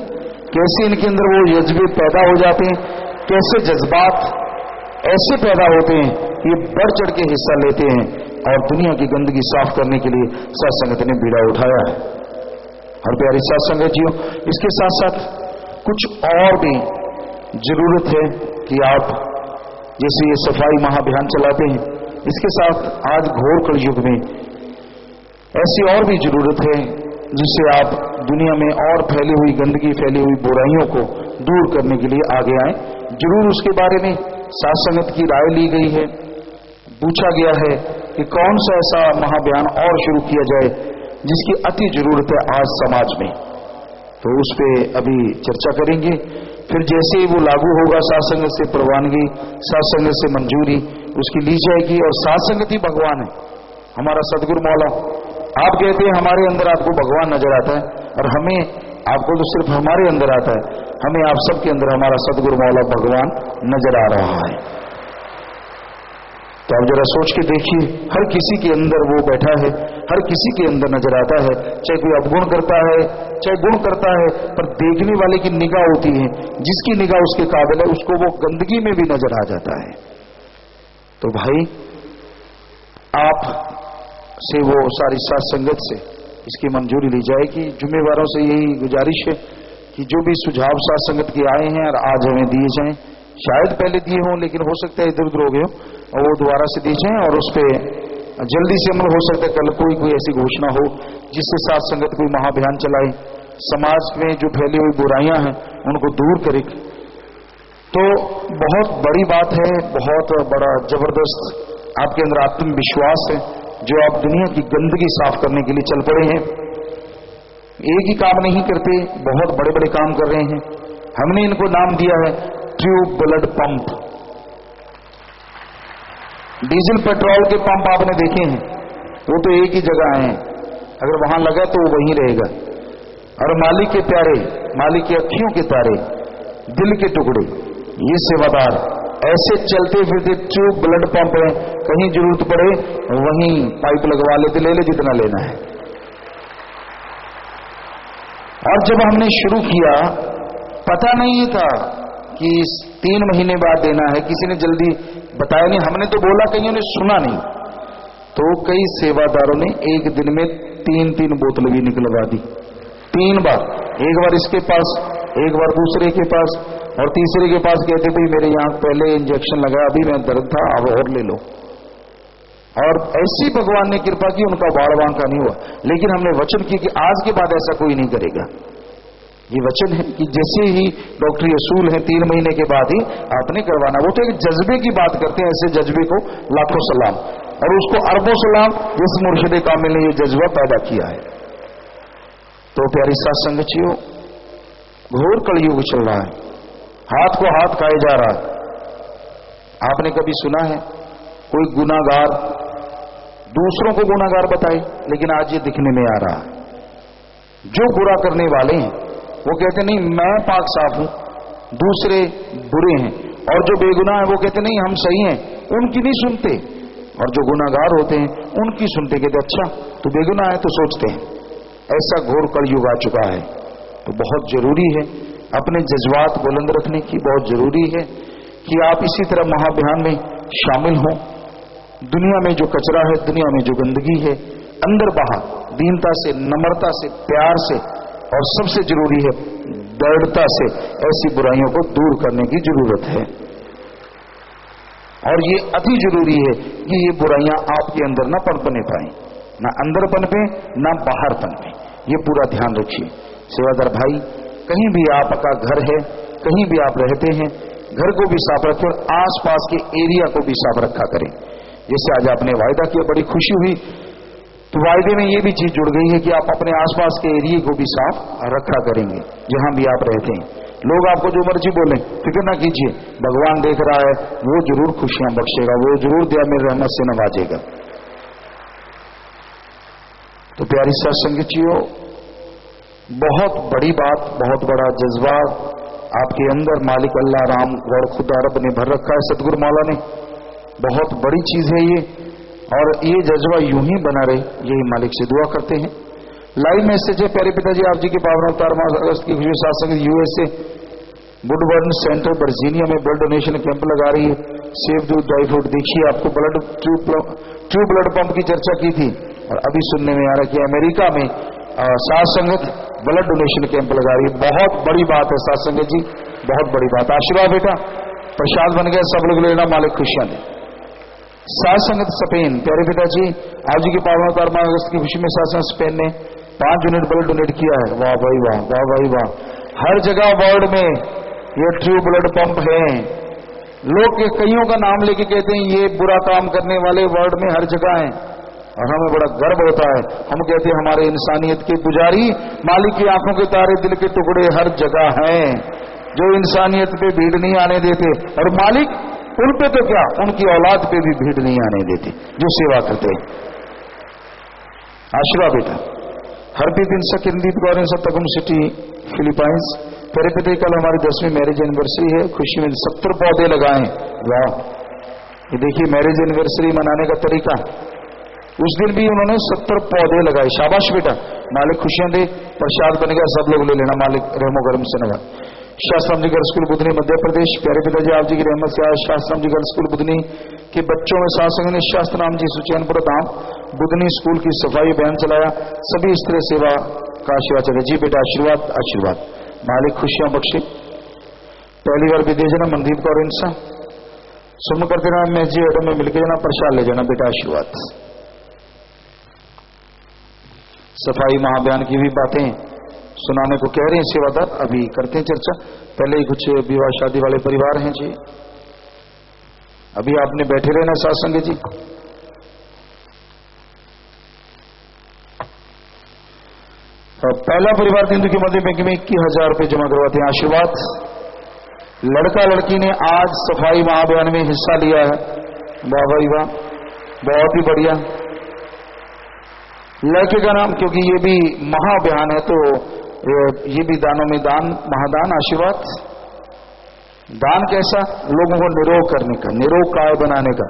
कैसे इनके अंदर वो जज्बे पैदा हो जाते हैं, कैसे जज्बात ऐसे पैदा होते हैं, ये बढ़ चढ़ के हिस्सा लेते हैं और दुनिया की गंदगी साफ करने के लिए सत्संगत ने बीड़ा उठाया है। और प्यारी सत्संगतियों, इसके साथ साथ कुछ और भी जरूरत है कि आप जैसे ये सफाई महाअभियान चलाते हैं, इसके साथ आज घोर कलयुग में ऐसी और भी जरूरत है जिससे आप दुनिया में और फैली हुई गंदगी, फैली हुई बुराइयों को दूर करने के लिए आगे आए। जरूर उसके बारे में साथ संगत की राय ली गई है, पूछा गया है कि कौन सा ऐसा महाअभियान और शुरू किया जाए जिसकी अति जरूरत है आज समाज में, तो उस पर अभी चर्चा करेंगे। फिर जैसे ही वो लागू होगा, साथ संगत से प्रवानगी, साथ संगत से मंजूरी उसकी ली जाएगी। और साथ संगत ही भगवान है, हमारा सतगुरु मौला। आप कहते हैं हमारे अंदर आपको भगवान नजर आता है, और हमें आपको तो सिर्फ हमारे अंदर आता है, हमें आप सबके अंदर हमारा सतगुरु मौला भगवान नजर आ रहा है। तो आप जरा सोच के देखिए, हर किसी के अंदर वो बैठा है, हर किसी के अंदर नजर आता है, चाहे कोई अवगुण करता है चाहे गुण करता है, पर देखने वाले की निगाह होती है, जिसकी निगाह उसके काबिल है उसको वो गंदगी में भी नजर आ जाता है। तो भाई आप से वो सारी साथ संगत से इसकी मंजूरी ली जाएगी। जुम्मेवारों से यही गुजारिश है कि जो भी सुझाव साथ संगत के आए हैं और आज हमें दिए जाएं, शायद पहले दिए हों लेकिन हो सकता है इधर उधर हो गए हो, और वो दोबारा से दिए जाएं और उस पर जल्दी से अमल हो सकता है। कल कोई ऐसी घोषणा हो जिससे साथ संगत कोई महाअभियान चलाए, समाज में जो फैली हुई बुराइयां हैं उनको दूर करे। तो बहुत बड़ी बात है, बहुत बड़ा जबरदस्त आपके अंदर आत्मविश्वास है जो आप दुनिया की गंदगी साफ करने के लिए चल पड़े हैं। एक ही काम नहीं करते, बहुत बड़े बड़े काम कर रहे हैं। हमने इनको नाम दिया है tube blood pump. Diesel petrol के पंप आपने देखे हैं, वो तो एक ही जगह हैं, अगर वहां लगा तो वो वहीं रहेगा। और मालिक के प्यारे, मालिक की अखियों के तारे, दिल के टुकड़े, ये सेवादार ऐसे चलते फिरते ट्यूब ब्लड पंप है, कहीं जरूरत पड़े वहीं पाइप लगवा लेते, ले ले जितना लेना है। और जब हमने शुरू किया पता नहीं था कि 3 महीने बाद देना है, किसी ने जल्दी बताया नहीं, हमने तो बोला, कईयों ने सुना नहीं, तो कई सेवादारों ने एक दिन में 3-3 बोतल भी निकलवा दी। 3 बार, एक बार इसके पास, एक बार दूसरे के पास, और तीसरे के पास कहते भाई मेरे यहाँ पहले इंजेक्शन लगा, अभी मैं दर्द था, अब और ले लो। और ऐसी भगवान ने कृपा की, उनका बाढ़ बांका नहीं हुआ। लेकिन हमने वचन किया कि आज के बाद ऐसा कोई नहीं करेगा। ये वचन है कि जैसे ही डॉक्टरी असूल है 3 महीने के बाद ही आपने करवाना। वो तो एक जज्बे की बात करते हैं, ऐसे जज्बे को लाखों सलाम, और उसको अरबों सलाम जिस मुर्शिद कामिल ने ये जज्बा पैदा किया है। तो प्यारी साथ संगतियों, घोर कलयुग चल रहा है, हाथ को हाथ खाए जा रहा है। आपने कभी सुना है कोई गुनाहगार दूसरों को गुनाहगार बताए? लेकिन आज ये दिखने में आ रहा है, जो बुरा करने वाले हैं वो कहते नहीं मैं पाक साफ हूं, दूसरे बुरे हैं, और जो बेगुनाह है वो कहते नहीं हम सही हैं, उनकी नहीं सुनते। और जो गुनाहगार होते हैं उनकी सुनते, कहते अच्छा तो बेगुनाह है, तो सोचते हैं। ऐसा घोर कलयुग आ चुका है। तो बहुत जरूरी है अपने जज्बात बुलंद रखने की, बहुत जरूरी है कि आप इसी तरह महाअभियान में शामिल हों। दुनिया में जो कचरा है, दुनिया में जो गंदगी है, अंदर बाहर दीनता से, नम्रता से, प्यार से, और सबसे जरूरी है दृढ़ता से ऐसी बुराइयों को दूर करने की जरूरत है। और ये अति जरूरी है कि ये बुराइयां आपके अंदर न पनपने पाए, ना अंदर पनपे ना बाहर पनपे। ये पूरा ध्यान रखिए सेवादार भाई। कहीं भी आपका घर है, कहीं भी आप रहते हैं, घर को भी साफ रखें और आसपास के एरिया को भी साफ रखा करें। जैसे आज आपने वायदा किया, बड़ी खुशी हुई तो वायदे में ये भी चीज जुड़ गई है कि आप अपने आसपास के एरिया को भी साफ रखा करेंगे जहां भी आप रहते हैं। लोग आपको जो मर्जी बोलें, फिक्र ना कीजिए, भगवान देख रहा है, वो जरूर खुशियां बख्शेगा, वो जरूर दया में रहमत से नवाजेगा। तो प्यारी साथ संगतियों, बहुत बड़ी बात, बहुत बड़ा जज्बा आपके अंदर मालिक अल्लाह राम और खुदा रब ने भर रखा है, सतगुरु मौला ने। बहुत बड़ी चीज है ये, और ये जज्बा यूं ही बना रहे, यही मालिक से दुआ करते हैं। लाइव मैसेज है, प्यारे पिताजी आप जी के पावन अवतार माह अगस्त की खुशी साथ संगत यूएसए वुडबर्न सेंटर वर्जीनिया में ब्लड डोनेशन कैंप लगा रही है। Save the dry fruit. देखिए, आपको ब्लड ट्रू ब्लड पंप की चर्चा की थी, और अभी सुनने में आ रहा है कि अमेरिका में साथ संगत ब्लड डोनेशन कैंप लगा रही है। बहुत बड़ी बात है साथ संगत जी, बहुत बड़ी बात। आशीर्वाद बेटा, प्रसाद बन गया, सब लोग लेना, मालिक खुशियां दे। साथ संगत स्पेन, प्यारे पिताजी आप जी के पावन अवतार माह अगस्त की खुशी में साथ संगत स्पेन ने 5 यूनिट ब्लड डोनेट किया है। वाह भाई वाह, वाह भाई वाह। हर जगह वर्ल्ड में ये ट्रू ब्लड पंप है। लोग के कईयों का नाम लेके कहते हैं ये बुरा काम करने वाले वर्ल्ड में हर जगह हैं, और हमें बड़ा गर्व होता है। हम कहते हैं हमारे इंसानियत के पुजारी, मालिक की आंखों के तारे, दिल के टुकड़े हर जगह हैं, जो इंसानियत पे भीड़ नहीं आने देते, और मालिक उन पे तो क्या, उनकी औलाद पे भी भीड़ नहीं आने देते जो सेवा करते हैं। आशीर्वाद बेटा। हरप्रीत इंसा, किरणदीप गौर इंसा, तगुम सिटी फिलीपाइंस। तेरे पिता कल हमारी 10वीं मैरिज एनिवर्सरी है, खुशी में 70 पौधे लगाए। वाह, ये देखिए मैरिज एनिवर्सरी मनाने का तरीका। उस दिन भी उन्होंने 70 पौधे लगाए। शाबाश बेटा, मालिक खुशियां दे। प्रसाद बनेगा, सब लोग ले लेना, मालिक रहमो करम से नवा। शास्त्राम जी गर्ल्स स्कूल बुधनी मध्य प्रदेश, प्यारे पिताजी आप जी की रहमत से आज शास्त्राम जी गर्ल्स स्कूल बुधनी के बच्चों में साथ संग ने शास्त्र नाम जी सुचैनपुर धाम बुधनी स्कूल की सफाई अभियान चलाया। सभी इस तरह सेवा का आशीर्वाद चले। जी बेटा, आशीर्वाद आशीर्वाद, मालिक खुशियां बख्शे। पहली बार विदेश जाना, मनदीप कौर इंसा, सुन करते रहना, मैं जी एडम में मिलकर जाना, प्रसाद ले जाना बेटा, आशीर्वाद। सफाई महाअभियान की भी बातें सुनाने को कह रहे हैं सेवादार, अभी करते हैं चर्चा। पहले ही कुछ विवाह शादी वाले परिवार हैं जी, अभी आपने बैठे रहना साथ संग जी। पहला परिवार हिंदू के मध्य बैंक में 21,000 रुपये जमा करवाते हैं, आशीर्वाद। लड़का लड़की ने आज सफाई महाअभियान में हिस्सा लिया है, वाह भाई वाह, बहुत ही बढ़िया। लड़के का नाम, क्योंकि ये भी महाअभियान है तो ये भी दानों में दान, महादान, आशीर्वाद। दान कैसा, लोगों को निरोग करने का, निरोग काय बनाने का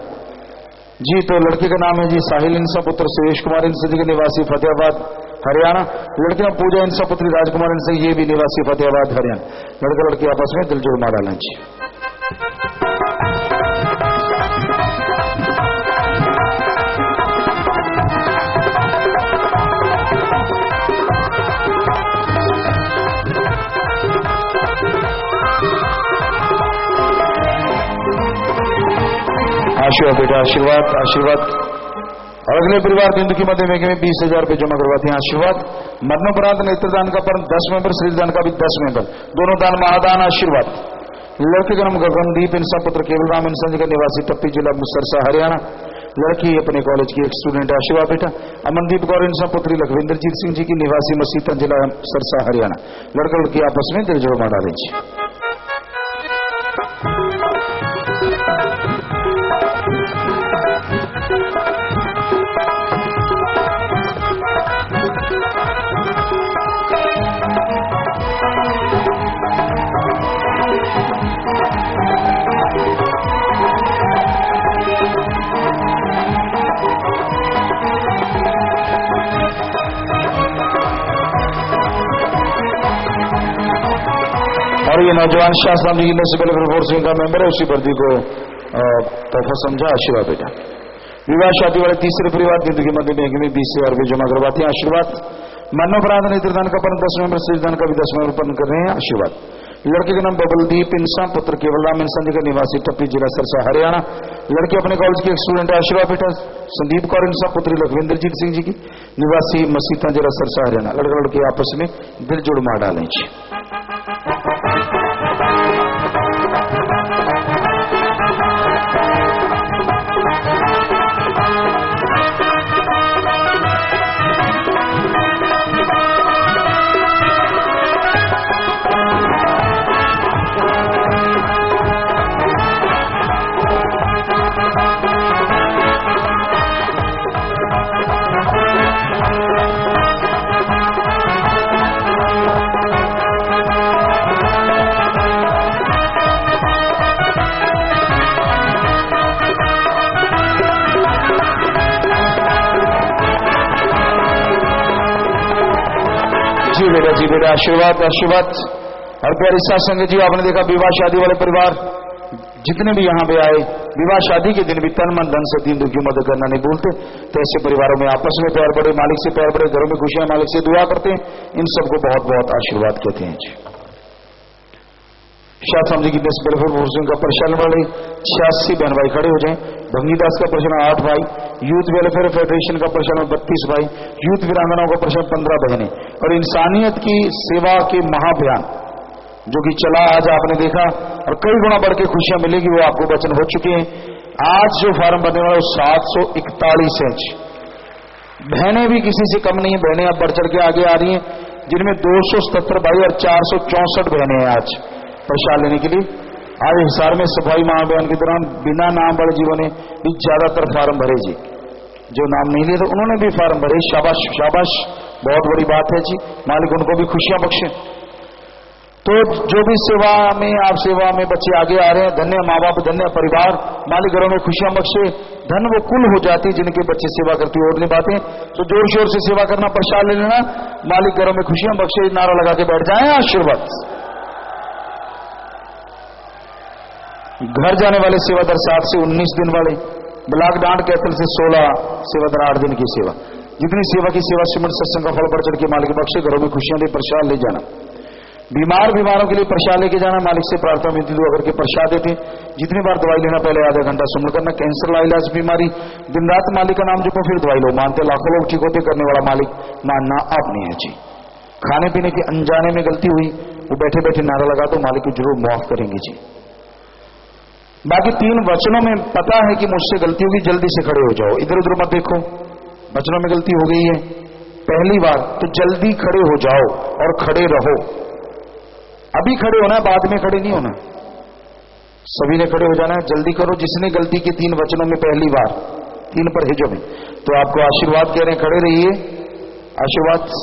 जी। तो लड़के का नाम है जी साहिल इंसा, पुत्र सुरेश कुमार इंसा जी के निवासी फतेहाबाद हरियाणा। लड़की में पूजा इंसा, पुत्री राजकुमार इंसा, ये भी निवासी फतेहाबाद हरियाणा। लड़का लड़की आपस में दिल जोड़ मार डालें जी। आशीर्वाद बेटा, आशीर्वाद आशीर्वाद। और अगले परिवार हिंदू की मध्य में 20,000 रुपये जमा करवाते हैं, आशीर्वाद। मरणोपरांत नेत्रदान का पर 10 मेंबर, शरीरदान का भी 10 मेंबर, दोनों दान महादान, आशीर्वाद। लड़के का नाम गगनदीप इंसा, पुत्र केवल राम इंसा जी का निवासी टप्पी जिला सरसा हरियाणा। लड़की अपने कॉलेज की एक स्टूडेंट, आशीर्वाद बेटा। अमनदीप कौर इंसा, पुत्री लखविंदरजीत सिंह जी की निवासी मसीता जिला सरसा हरियाणा। लड़का लड़की आपस में दिल जोड़ मार डालें। और ये नौजवान शास्त्राम जी ने सिविल फोर्स का मेंबर है, उसी वर्दी को तोहफा समझा, आशीर्वाद बेटा। विवाह शादी वाले तीसरे परिवार हिंदू के मध्य बैंक में 20,000 रुपये जमा करवाते हैं, आशीर्वाद। मरणोपरांत नेत्रदान का पर 10 मेंबर, शरीरदान का भी 10 मेंबर पूर्ण कर रहे हैं, आशीर्वाद। लड़के का नाम बबलदीप इंसा, पुत्र केवल राम इंसा जी का निवासी टप्पी जिला सरसा हरियाणा। लड़के अपने कॉलेज की एक स्टूडेंट, आशीर्वाद बेटा। संदीप कौर इंसा, पुत्री लखविंदरजीत सिंह जी की निवासी मसीता जिला सरसा हरियाणा। लड़का लड़की आपस में दिल जोड़ मार डालें। बेटा जी बेटा, आशीर्वाद आशीर्वाद। और प्यारी साथ संगत जी, आपने देखा विवाह शादी वाले परिवार जितने भी यहाँ पे आए, विवाह शादी के दिन भी तन मन धन से दीन दुखी मदद करना नहीं भूलते। तो ऐसे परिवारों में आपस में प्यार बढ़े, मालिक से प्यार बढ़े, घरों में खुशियां मालिक से दुआ करते हैं। इन सबको बहुत बहुत आशीर्वाद कहते हैं जी। शाह साहब जी की दस वेलफेयर फोर्सिंग का प्रशासन वाले 86 बहन भाई खड़े हो जाएं। भंगीदास का प्रशासन 8 भाई, यूथ वेलफेयर फेडरेशन का प्रशासन 32 भाई, यूथ वीरांगनाओं का प्रशासन 15 बहनें। और इंसानियत की सेवा के महाअभियान जो कि चला, आज आपने देखा, और कई गुना बढ़ के खुशियां मिलेगी, वो आपको वचन हो चुके हैं। आज जो फार्म भरने वाला वो 741 है। बहनें भी किसी से कम नहीं है, बहनें अब बढ़ चढ़ के आगे आ रही हैं, जिनमें 277 भाई और 464 बहनें हैं आज प्रसाद लेने के लिए। आज हिसार में सफाई महाअभियान के दौरान बिना नाम वाले जीवों ने भी ज्यादातर फार्म भरे जी। जो नाम नहीं लिए तो उन्होंने भी फार्म भरे। शाबाश शाबाश, बहुत बड़ी बात है जी। मालिक उनको भी खुशियां बख्शे। तो जो भी सेवा में, आप सेवा में बच्चे आगे आ रहे हैं, धन्य माँ बाप, धन्य परिवार, मालिक घरों में खुशियां बख्शे। धन वो कुल हो जाती जिनके बच्चे सेवा करती और नहीं बातें। तो जोर शोर से सेवा करना, प्रसाद ले लेना, मालिक घरों में खुशियां बख्शे। नारा लगा के बैठ जाए, आशीर्वाद। घर जाने वाले सेवादार 7 से 19 दिन वाले, ब्लॉक डांट कैथल से 16 सेवादार 8 दिन की सेवा। जितनी सेवा की सेवा श्रीमद सत्संग का फल बढ़ चढ़ के मालिक बख्शे। घरों में खुशियां दे, प्रसाद ले जाना। बीमारों के लिए प्रसाद लेके जाना, मालिक से प्रार्थना विनती दुआ करके प्रसाद देते। जितनी बार दवाई लेना पहले आधा घंटा सुमन करना। कैंसर लाइलाज बीमारी, दिन रात मालिक का नाम जपो फिर दवाई लो। मानते लाखों लोग ठीक होते, करने वाला मालिक मानना आप नहीं है जी। खाने पीने के अनजाने में गलती हुई, वो बैठे बैठे नारा लगा तो मालिक को जरूर माफ करेंगे जी। बाकी 3 वचनों में पता है कि मुझसे गलती होगी, जल्दी से खड़े हो जाओ, इधर उधर मत देखो। वचनों में गलती हो गई है पहली बार, तो जल्दी खड़े हो जाओ और खड़े रहो। अभी खड़े होना है, बाद में खड़े नहीं होना। सभी ने खड़े हो जाना है, जल्दी करो। जिसने गलती की 3 वचनों में पहली बार, 3 परहेजों में, तो आपको आशीर्वाद कह रहे हैं, खड़े रहिए। आशीर्वाद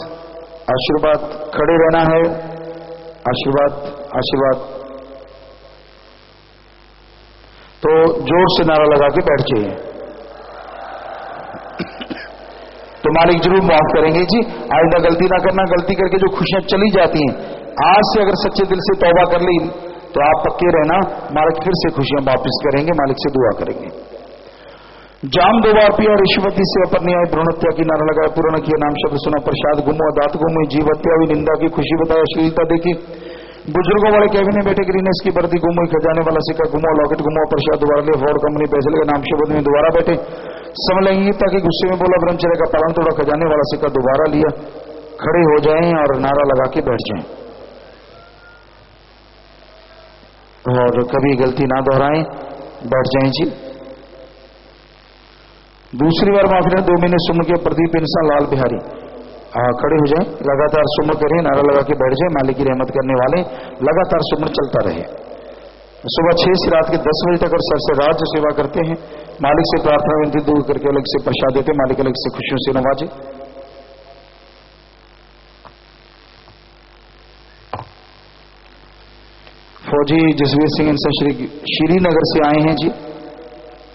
आशीर्वाद, खड़े रहना है। आशीर्वाद आशीर्वाद। तो जोर से नारा लगा के बैठ जाइए, तो मालिक जरूर माफ करेंगे जी। आइंदा गलती ना करना। गलती करके जो खुशियां चली जाती हैं, आज से अगर सच्चे दिल से तौबा कर ली तो आप पक्के रहना, मालिक फिर से खुशियां वापस करेंगे, मालिक से दुआ करेंगे। जाम 2 बार पिया, रिश्वती सेवा पर न्याय, भ्रूण हत्या की नारा लगाया, पूरा न किया, नाम शब्द सुना, प्रसाद गुमो, दात गुमो, जीव हत्या हुई, निंदा की, खुशी बताया, अश्लीलता देखी, बुजुर्गों वाले कैबिन में बैठे, ग्रीनेस की वर्दी गुमो, खजाने वाला सिक्का गुमो, लॉकेट गुमो, प्रसाद दोबारा ले, फॉर्ड कंपनी पैसे लेगा, नाम शब्द में दोबारा बैठे, समलैंगिकता के गुस्से में बोला, ब्रह्मचर्य का पालन तोड़ा, खजाने वाला सिक्का दोबारा लिया। खड़े हो जाएं और नारा लगा के बैठ जाएं, और कभी गलती ना दोहराएं, बैठ जाएं जी। दूसरी बार माफी ने 2 महीने सुमन के प्रदीप इंसान लाल बिहारी, खड़े हो जाएं, लगातार सुमन करें, नारा लगा के बैठ जाएं। मालिक की रहमत करने वाले, लगातार सुमन चलता रहे। सुबह 6 से रात के 10 बजे तक और सर से रात जो सेवा करते हैं, मालिक से प्रार्थना विनती दूर करके अलग से प्रसाद देते, मालिक अलग से खुशियों से नवाजे। फौजी जसवीर सिंह इनसे श्रीनगर से आए हैं जी।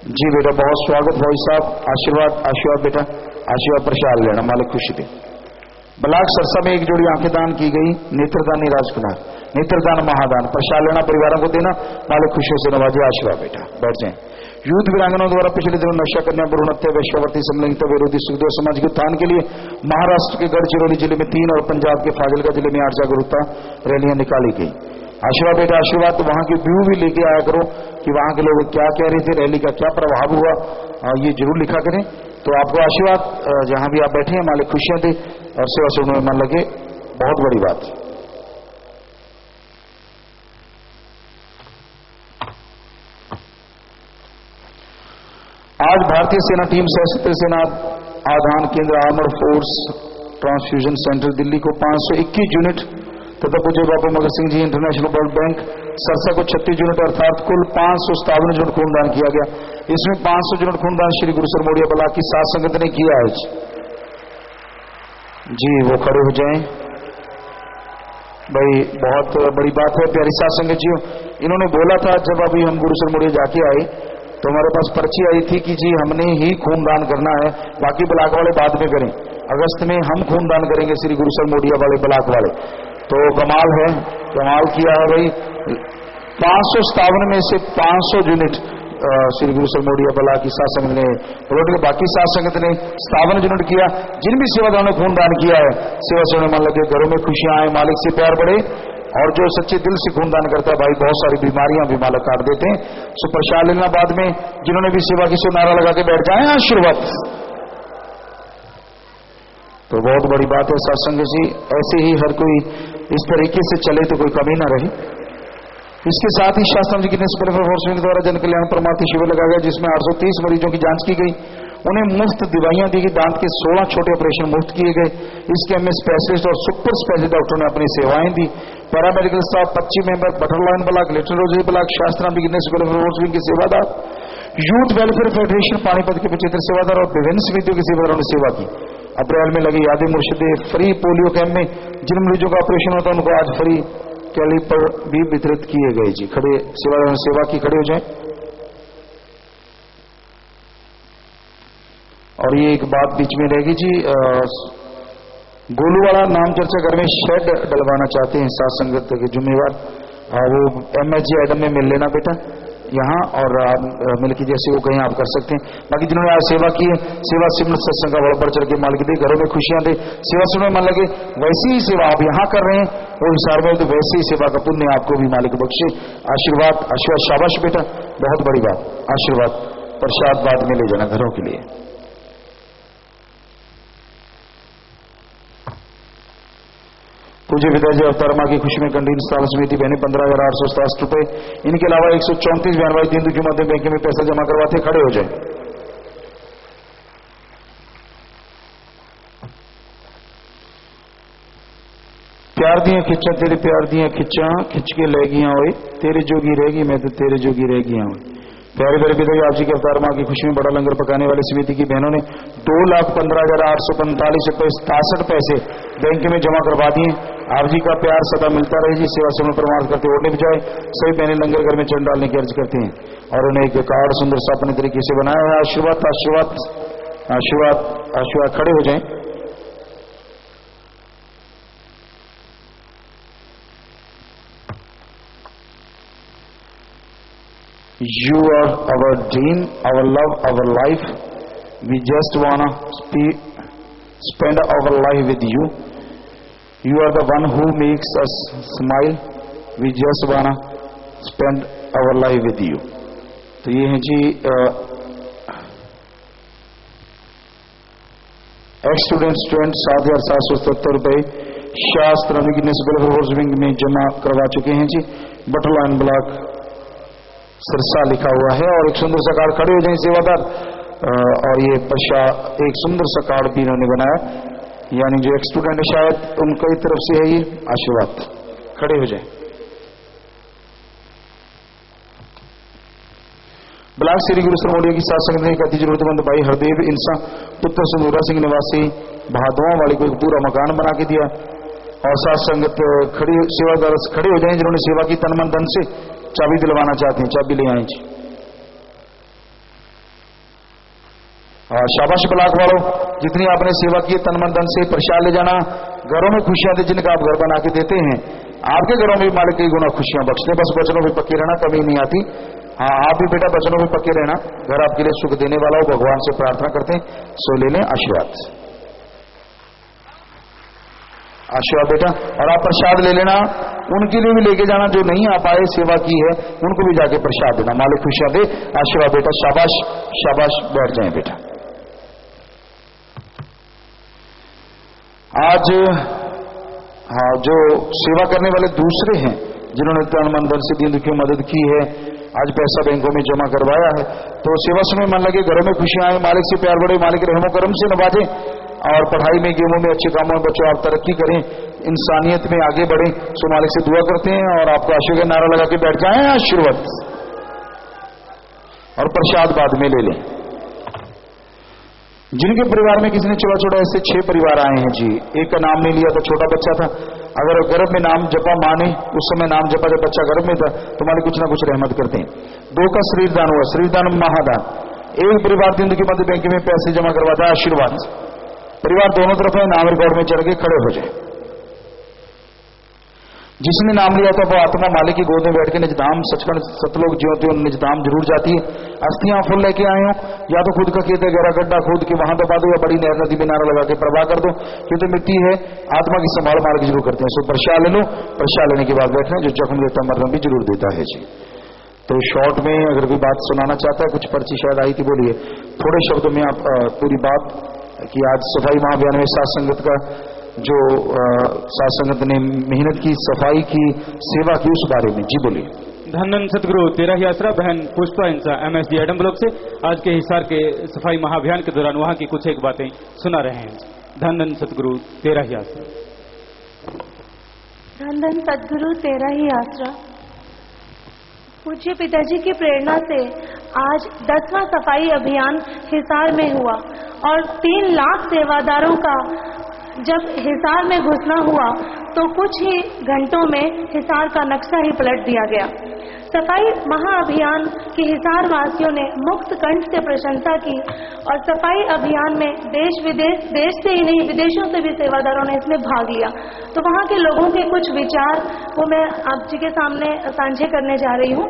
जी बेटा, बहुत स्वागत फौजी साहब। आशीर्वाद आशीर्वाद बेटा, आशीर्वाद प्रसाद लेना, मालिक खुशी दे। ब्लॉक सरसा में एक जोड़ी आंखें दान की गई, नेत्रदानी राजकुमार, नेत्रदान महादान, प्रसाद लेना, परिवारों को देना, मालिक खुशियों से नवाजे। आशीर्वाद बेटा, बैठ जाएं। यूथ वीरांगनाओं द्वारा पिछले दिनों नशा कन्या, भ्रूण हत्या, वैश्यावर्ती, समलैंगिकता विरोधी सुखदेव समाज के उत्थान के लिए महाराष्ट्र के गढ़चिरौली जिले में 3 और पंजाब के फाजिलका जिले में 8 जागरूकता रैलियां निकाली गई। आशीर्वाद बेटा आशीर्वाद। तो वहां की व्यू भी लेके आया करो कि वहां के लोग क्या कह रहे थे, रैली का क्या प्रभाव हुआ, ये जरूर लिखा करें। तो आपको आशीर्वाद, जहां भी आप बैठे हैं, मालिक खुशियां दे और सेवा से उन्हें मन लगे, बहुत बड़ी बात। आज भारतीय सेना टीम सशस्त्र सेना आधान केंद्र armour force transfusion centre Delhi को 521 यूनिट तथा पूज्य बाबा मगर Singh ji international blood bank Sarsa को 36 यूनिट अर्थात कुल 557 यूनिट खूनदान किया गया। इसमें 500 यूनिट खूनदान श्री गुरु सर मोड़िया ब्लॉक की 7 संगत ने किया है जी। वो खड़े हो जाएं भाई, बहुत बड़ी बात है। प्यारी सात संगत जी, इन्होंने बोला था जब अभी हम गुरु सर मोड़िया जाके आए तो हमारे पास पर्ची आई थी कि जी हमने ही खूनदान करना है, बाकी ब्लॉक वाले बाद में करें। अगस्त में हम खूनदान करेंगे श्री गुरुसर मोडिया वाले ब्लॉक वाले। तो कमाल है, कमाल किया है भाई। 557 में से 500 यूनिट श्री गुरुसर मोडिया ब्लॉक की सात संगत ने प्लॉट के, बाकी सात संगत ने 57 यूनिट किया। जिन भी सेवादारों ने खूनदान किया है, सेवा से मन लगे, घरों में खुशियां आए, मालिक से प्यार बढ़े। और जो सच्चे दिल से खूनदान करता है भाई, बहुत सारी बीमारियां भी मालिक काट देते हैं। सो प्रसाद लेना बाद में, जिन्होंने भी सेवा की, सो नारा लगा के बैठ जाए आशीर्वाद। तो बहुत बड़ी बात है सत्संग जी, ऐसे ही हर कोई इस तरीके से चले तो कोई कमी ना रही। इसके साथ ही शास्त्र जी की द्वारा जन कल्याण परमार्थी शिविर लगाया गया, जिसमें 830 मरीजों की जांच की गई। उन्हें मुफ्त दवाइयां दी गई, दांत के 16 छोटे ऑपरेशन मुफ्त किए गए। इसके हमें स्पेशलिस्ट और सुपर स्पेशलिस्ट डॉक्टर ने अपनी सेवाएं दी। पैरामेडिकल स्टाफ 25 मेंबर, बटर लाइन ब्लॉक, लिटरोलॉजी ब्लॉक, शास्त्र बिजनेस वेलफेयर के सेवादार, यूथ वेलफेयर फेडरेशन पानीपत के 75 सेवादार और विभिन्न समितियों के सेवादारों ने सेवा की। अप्रैल में लगी यादें मुर्शिदे फ्री पोलियो कैंप में जिन मरीजों का ऑपरेशन होता है उनको आज फ्री कैलिपर भी वितरित किए गए। जी खड़े सेवादारों ने सेवा की, खड़े हो जाए। और ये एक बात बीच में रहेगी जी, गोलूवाला नाम चर्चा घर में शेड डलवाना चाहते हैं सात संगत के जिम्मेवार, वो MSG आइटम में मिल लेना बेटा यहाँ, और मिल की जैसे वो कहीं आप कर सकते हैं। बाकी जिन्होंने आज सेवा की है, सेवा सिमरन सत्संग का बढ़ चढ़ के मालिक दे, घरों में खुशियां दे, सेवा सुनने मन लगे, वैसी ही सेवा आप यहाँ कर रहे हैं वो हिसाब में, तो वैसी ही सेवा का पुण्य आपको भी मालिक बख्शे। आशीर्वाद, आशीर्वाद, शाबाश बेटा, बहुत बड़ी बात, आशीर्वाद। प्रसाद बाद में ले जाना घरों के लिए। पूज्य पिताजी अवतार मां की खुशी में कंडीन स्थान समिति बहने 15,867 रुपए, इनके अलावा 134 बहन भाई दीन दुखी मध्य बैंक में पैसा जमा करवाते, खड़े हो जाए। प्यार दिया खिंचा तेरे प्यार दिया खिंचा, खिंच के ले गया ओए, तेरे जोगी रहेगी मैं तो तेरे जोगी रह गया हूं। प्यारे प्यारे पिताजी आप जी के अवतार मां की खुशी में बड़ा लंगर पकाने वाली समिति की बहनों ने 2,15,845 रुपए 67 पैसे बैंक में जमा करवा दिए। आप जी का प्यार सदा मिलता रहे जी, सेवा से प्रमाण करते ओढ़ने भी जाए। सभी बहनें लंगर घर में चंद डालने की अर्ज करते हैं और उन्हें एक कार्ड सुंदर सा अपने तरीके से बनाया है। आशीर्वाद, आशीर्वाद, आशीर्वाद, आशीर्वाद, खड़े हो जाए। You are our dream, our love, our life. We just wanna spend our life with you. You are the one who makes us smile. We just wanna spend our life with you. तो ये है जी x student 7,777 रुपए शास्त्र wing में जमा करवा चुके हैं जी। बटर लाइन ब्लॉक सिरसा लिखा हुआ है और एक सुंदर सा कार्ड, खड़े हो जाए सेवादार। और ये प्रसाद एक सुंदर सा कार्ड भी इन्होंने बनाया, यानी जो एक स्टूडेंट है शायद उनकी तरफ से है ये। आशीर्वाद, खड़े हो जाए। ब्लॉक श्री गुरुसर मोडिया की सात संगत ने अति जरूरतमंद भाई हरदेव इंसा पुत्र संदूरा सिंह निवासी भादुआ वाले को एक पूरा मकान बना के दिया। और सात संगत खड़ी सेवादार खड़े हो जाए जिन्होंने सेवा की तन मन धन से। चाबी दिलवाना चाहते हैं, चाबी ले आए जी। शाबाश ब्लॉक वालों, जितनी आपने सेवा की तन मन धन से, प्रसाद ले जाना। घरों में खुशियां दे, जिनका आप घर बना के देते हैं, आपके घरों में भी मालिक कई गुना खुशियां बख्शते। बस वचनों में पक्के रहना, कमी नहीं आती। हाँ, आप भी बेटा वचनों में पक्के रहना, घर आपके लिए सुख देने वाला हो, भगवान से प्रार्थना करते हैं। सो ले लें आशीर्वाद, आशीर्वाद बेटा। और आप प्रसाद ले लेना, उनके लिए भी लेके जाना जो नहीं आ पाए, सेवा की है उनको भी जाके प्रसाद देना। मालिक खुशियां दे। आशीर्वाद बेटा, शाबाश, शाबाश, बैठ जाए बेटा। आज हाँ, जो सेवा करने वाले दूसरे हैं जिन्होंने तन मन धन से दीन दुखियों मदद की है, आज पैसा बैंकों में जमा करवाया है, तो सेवा समय मन लगे, घरों में खुशियां आए, मालिक से प्यार बढ़े, मालिक रहमो करम से नवाजे। और पढ़ाई में, गेमों में, अच्छे कामों में बच्चों आप तरक्की करें, इंसानियत में आगे बढ़ें। सो मालिक से दुआ करते हैं और आपको आशीर्वाद का नारा लगा के बैठ जाएं। आशीर्वाद और प्रसाद बाद में ले लें। जिनके परिवार में किसी ने छोटा छोटा ऐसे 6 परिवार आए हैं जी। एक का नाम नहीं लिया था, छोटा बच्चा था, अगर गर्भ में नाम जपा माने, उस समय नाम जपा जब बच्चा गर्भ में था, तो मालिक कुछ ना कुछ रहमत करते हैं। 2 का शरीर दान हुआ, शरीर दान महादान। 1 परिवार दिन की मध्य बैंक में पैसे जमा करवाता है, आशीर्वाद। परिवार दोनों तरफ है, नाम रिकॉर्ड में चढ़ के खड़े हो जाए। जिसने नाम लिया था वो आत्मा मालिक की गोद में बैठ के निजधाम सचखंड सतलोक ज्योति और निजधाम जरूर जाती है। अस्थियां फुल लेके आए हो, या तो खुद का खेत है, गहरा गड्ढा खोद के वहां दबा दो, या बड़ी नहर नदी में नारा लगा के प्रवाह कर दो, क्योंकि मिट्टी है। आत्मा की संभाल मालिक जरूर करते हैं। सो प्रसाद ले लो, प्रसाद लेने के बाद बैठना, जो जख्म देता मरना भी जरूर देता है जी। तो शॉर्ट में अगर कोई बात सुनाना चाहता है, कुछ पर्ची शायद आई थी, बोलिए थोड़े शब्दों में आप पूरी बात कि आज सफाई महाअभियान में साथ संगत का जो साथ संगत ने मेहनत की, सफाई की, सेवा की, उस बारे में जी बोलिए। धन धन सतगुरु तेरा ही आसरा बहन पुष्पा इंसा MSD एडम ब्लॉक से आज के हिसार के सफाई महाअभियान के दौरान वहां की कुछ एक बातें सुना रहे हैं। धन धन सतगुरु तेरा ही आसरा। धन धन सतगुरु तेरा ही आसरा। पूज्य पिताजी की प्रेरणा से आज 10वां सफाई अभियान हिसार में हुआ और 3 लाख सेवादारों का जब हिसार में घुसना हुआ तो कुछ ही घंटों में हिसार का नक्शा ही पलट दिया गया। सफाई महाअभियान की हिसार वासियों ने मुक्त कंठ से प्रशंसा की और सफाई अभियान में देश विदेश, देश से ही नहीं विदेशों से भी सेवादारों ने इसमें भाग लिया। तो वहाँ के लोगों के कुछ विचार वो मैं आप जी के सामने साझे करने जा रही हूँ।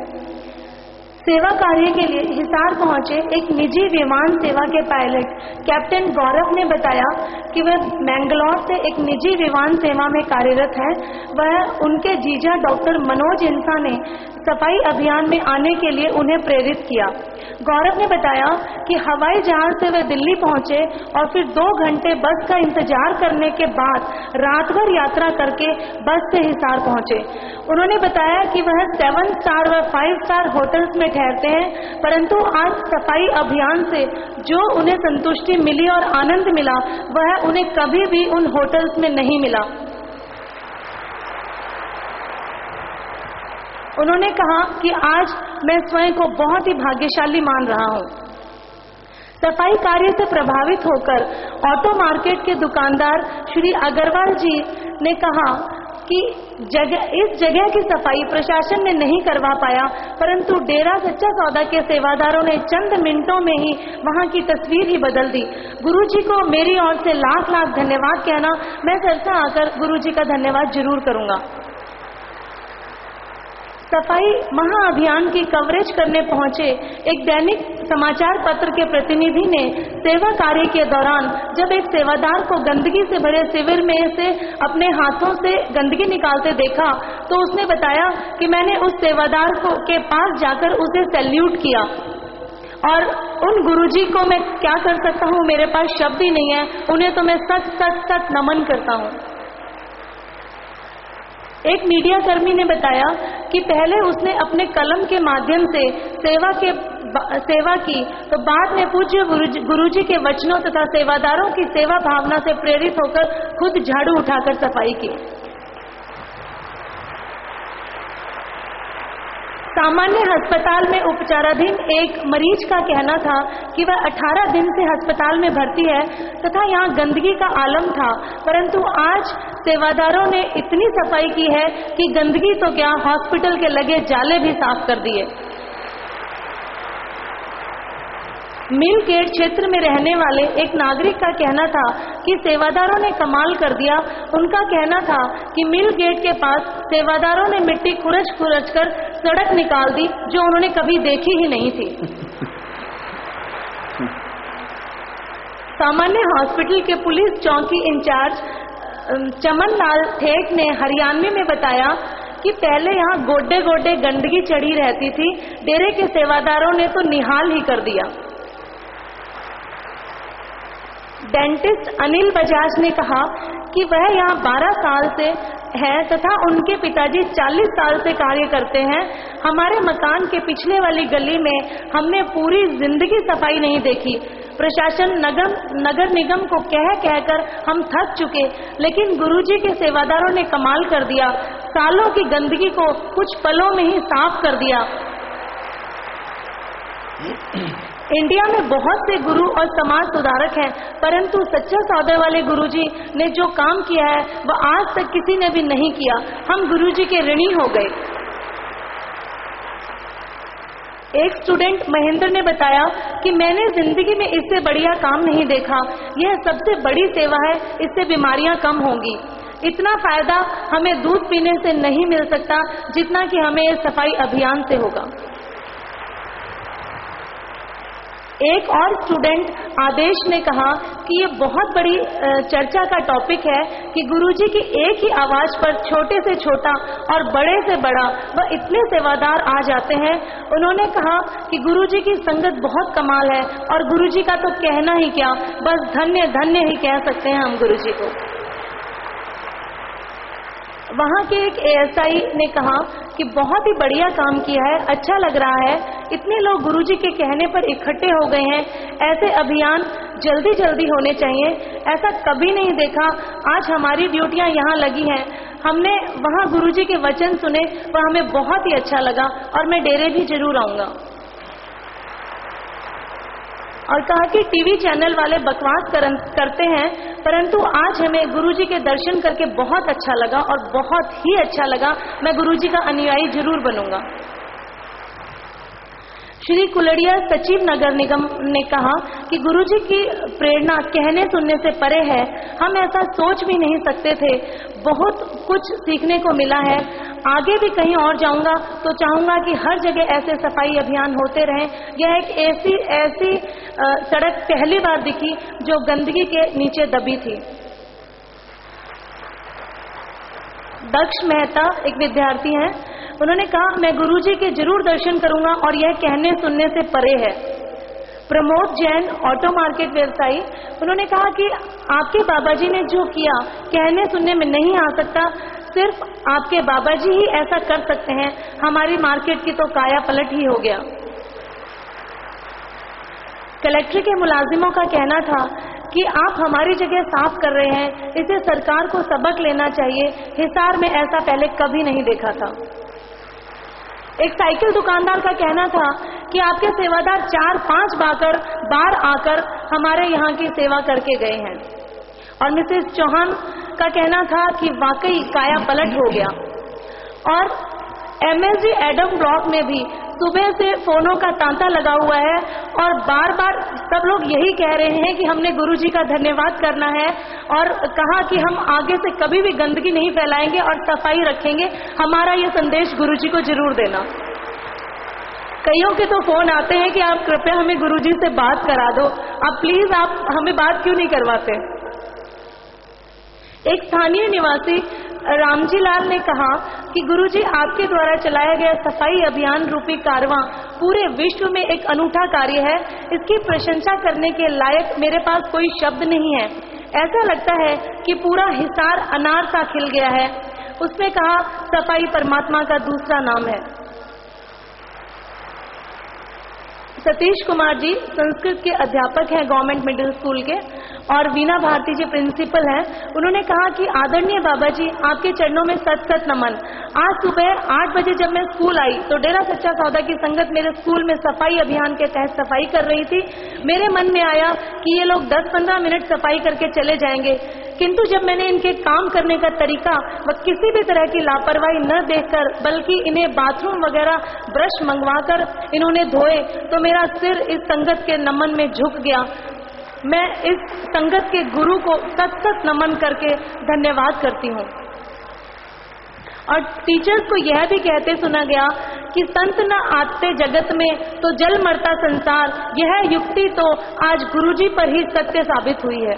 सेवा कार्य के लिए हिसार पहुंचे एक निजी विमान सेवा के पायलट कैप्टन गौरव ने बताया कि वह मैंगलोर से एक निजी विमान सेवा में कार्यरत है। वह उनके जीजा डॉक्टर मनोज इंसा ने सफाई अभियान में आने के लिए उन्हें प्रेरित किया। गौरव ने बताया कि हवाई जहाज से वे दिल्ली पहुंचे और फिर 2 घंटे बस का इंतजार करने के बाद रात भर यात्रा करके बस से हिसार पहुंचे। उन्होंने बताया कि वह 7 स्टार व 5 स्टार होटल्स में ठहरते हैं, परंतु आज सफाई अभियान से जो उन्हें संतुष्टि मिली और आनंद मिला वह उन्हें कभी भी उन होटल्स में नहीं मिला। उन्होंने कहा कि आज मैं स्वयं को बहुत ही भाग्यशाली मान रहा हूँ। सफाई कार्य से प्रभावित होकर ऑटो मार्केट के दुकानदार श्री अग्रवाल जी ने कहा कि इस जगह की सफाई प्रशासन ने नहीं करवा पाया, परंतु डेरा सच्चा सौदा के सेवादारों ने चंद मिनटों में ही वहां की तस्वीर ही बदल दी। गुरुजी को मेरी ओर से लाख लाख धन्यवाद कहना। मैं सरसा आकर गुरुजी का धन्यवाद जरूर करूंगा। सफाई महाअभियान की कवरेज करने पहुंचे एक दैनिक समाचार पत्र के प्रतिनिधि ने सेवा कार्य के दौरान जब एक सेवादार को गंदगी से भरे शिविर में से अपने हाथों से गंदगी निकालते देखा तो उसने बताया कि मैंने उस सेवादार के पास जाकर उसे सैल्यूट किया और उन गुरुजी को मैं क्या कर सकता हूँ, मेरे पास शब्द ही नहीं है, उन्हें तो मैं सच सच सच नमन करता हूँ। एक मीडिया कर्मी ने बताया कि पहले उसने अपने कलम के माध्यम से सेवा की, तो बाद में पूज्य गुरुजी के वचनों तथा सेवादारों की सेवा भावना से प्रेरित होकर खुद झाड़ू उठाकर सफाई की। सामान्य अस्पताल में उपचाराधीन एक मरीज का कहना था कि वह 18 दिन से अस्पताल में भर्ती है तथा यहाँ गंदगी का आलम था, परंतु आज सेवादारों ने इतनी सफाई की है कि गंदगी तो क्या, हॉस्पिटल के लगे जाले भी साफ कर दिए। मिल गेट क्षेत्र में रहने वाले एक नागरिक का कहना था कि सेवादारों ने कमाल कर दिया। उनका कहना था कि मिल गेट के पास सेवादारों ने मिट्टी खुरच कर सड़क निकाल दी जो उन्होंने कभी देखी ही नहीं थी। सामान्य हॉस्पिटल के पुलिस चौकी इंचार्ज चमन लाल ठेठ ने हरियाणवी में बताया कि पहले यहाँ गोड्डे गोड्डे गंदगी चढ़ी रहती थी, डेरे के सेवादारों ने तो निहाल ही कर दिया। डेंटिस्ट अनिल बजाज ने कहा कि वह यहाँ 12 साल से है तथा उनके पिताजी 40 साल से कार्य करते हैं। हमारे मकान के पिछले वाली गली में हमने पूरी जिंदगी सफाई नहीं देखी। प्रशासन नगर निगम को कहकर हम थक चुके, लेकिन गुरुजी के सेवादारों ने कमाल कर दिया। सालों की गंदगी को कुछ पलों में ही साफ कर दिया। इंडिया में बहुत से गुरु और समाज सुधारक हैं, परंतु सच्चा सौदे वाले गुरुजी ने जो काम किया है वह आज तक किसी ने भी नहीं किया। हम गुरुजी के ऋणी हो गए। एक स्टूडेंट महेंद्र ने बताया कि मैंने जिंदगी में इससे बढ़िया काम नहीं देखा। यह सबसे बड़ी सेवा है, इससे बीमारियां कम होंगी। इतना फायदा हमें दूध पीने से नहीं मिल सकता जितना कि हमें इस सफाई अभियान से होगा। एक और स्टूडेंट आदेश ने कहा कि ये बहुत बड़ी चर्चा का टॉपिक है कि गुरुजी की एक ही आवाज पर छोटे से छोटा और बड़े से बड़ा वह इतने सेवादार आ जाते हैं। उन्होंने कहा कि गुरुजी की संगत बहुत कमाल है और गुरुजी का तो कहना ही क्या, बस धन्य धन्य ही कह सकते हैं हम गुरुजी को। वहाँ के एक एएसआई ने कहा कि बहुत ही बढ़िया काम किया है, अच्छा लग रहा है। इतने लोग गुरुजी के कहने पर इकट्ठे हो गए हैं। ऐसे अभियान जल्दी जल्दी होने चाहिए, ऐसा कभी नहीं देखा। आज हमारी ड्यूटियां यहाँ लगी हैं। हमने वहाँ गुरुजी के वचन सुने, वह हमें बहुत ही अच्छा लगा और मैं डेरे भी जरूर आऊंगा। और कहा कि टीवी चैनल वाले बकवास करते हैं, परंतु आज हमें गुरुजी के दर्शन करके बहुत अच्छा लगा और बहुत ही अच्छा लगा। मैं गुरुजी का अनुयायी जरूर बनूंगा। श्री कुलड़िया सचिव नगर निगम ने कहा कि गुरुजी की प्रेरणा कहने सुनने से परे है। हम ऐसा सोच भी नहीं सकते थे। बहुत कुछ सीखने को मिला है। आगे भी कहीं और जाऊंगा तो चाहूंगा कि हर जगह ऐसे सफाई अभियान होते रहें। यह एक ऐसी सड़क पहली बार दिखी जो गंदगी के नीचे दबी थी। दक्ष मेहता एक विद्यार्थी हैं, उन्होंने कहा मैं गुरुजी के जरूर दर्शन करूंगा और यह कहने सुनने से परे है। प्रमोद जैन ऑटो मार्केट व्यवसायी, उन्होंने कहा कि आपके बाबाजी ने जो किया कहने सुनने में नहीं आ सकता, सिर्फ आपके बाबाजी ही ऐसा कर सकते हैं। हमारी मार्केट की तो काया पलट ही हो गया। कलेक्टर के मुलाजिमों का कहना था कि आप हमारी जगह साफ कर रहे हैं, इसे सरकार को सबक लेना चाहिए। हिसार में ऐसा पहले कभी नहीं देखा था। एक साइकिल दुकानदार का कहना था कि आपके सेवादार 4-5 बार आकर हमारे यहाँ की सेवा करके गए हैं। और मिसेस चौहान का कहना था कि वाकई काया पलट हो गया। और एमएसजी एडम ब्लॉक में भी सुबह से फोनों का तांता लगा हुआ है और बार बार सब लोग यही कह रहे हैं कि हमने गुरुजी का धन्यवाद करना है और कहा कि हम आगे से कभी भी गंदगी नहीं फैलाएंगे और सफाई रखेंगे। हमारा ये संदेश गुरुजी को जरूर देना। कईयों के तो फोन आते हैं कि आप कृपया हमें गुरुजी से बात करा दो, आप प्लीज आप हमें बात क्यों नहीं करवाते। एक स्थानीय निवासी रामजी लाल ने कहा कि गुरुजी आपके द्वारा चलाया गया सफाई अभियान रूपी कारवां पूरे विश्व में एक अनूठा कार्य है। इसकी प्रशंसा करने के लायक मेरे पास कोई शब्द नहीं है। ऐसा लगता है कि पूरा हिसार अनार सा खिल गया है। उसने कहा सफाई परमात्मा का दूसरा नाम है। सतीश कुमार जी संस्कृत के अध्यापक हैं गवर्नमेंट मिडिल स्कूल के और वीना भारती जी प्रिंसिपल हैं। उन्होंने कहा कि आदरणीय बाबा जी आपके चरणों में सत सत नमन। आज सुबह 8 बजे जब मैं स्कूल आई तो डेरा सच्चा सौदा की संगत मेरे स्कूल में सफाई अभियान के तहत सफाई कर रही थी। मेरे मन में आया कि ये लोग 10-15 मिनट सफाई करके चले जाएंगे, किंतु जब मैंने इनके काम करने का तरीका व किसी भी तरह की लापरवाही न देखकर बल्कि इन्हें बाथरूम वगैरह ब्रश मंगवाकर इन्होंने धोए तो मेरा सिर इस संगत के नमन में झुक गया। मैं इस संगत के गुरु को सत सत नमन करके धन्यवाद करती हूँ। और टीचर्स को यह भी कहते सुना गया कि संत न आते जगत में तो जल मरता संसार। यह युक्ति तो आज गुरुजी पर ही सत्य साबित हुई है।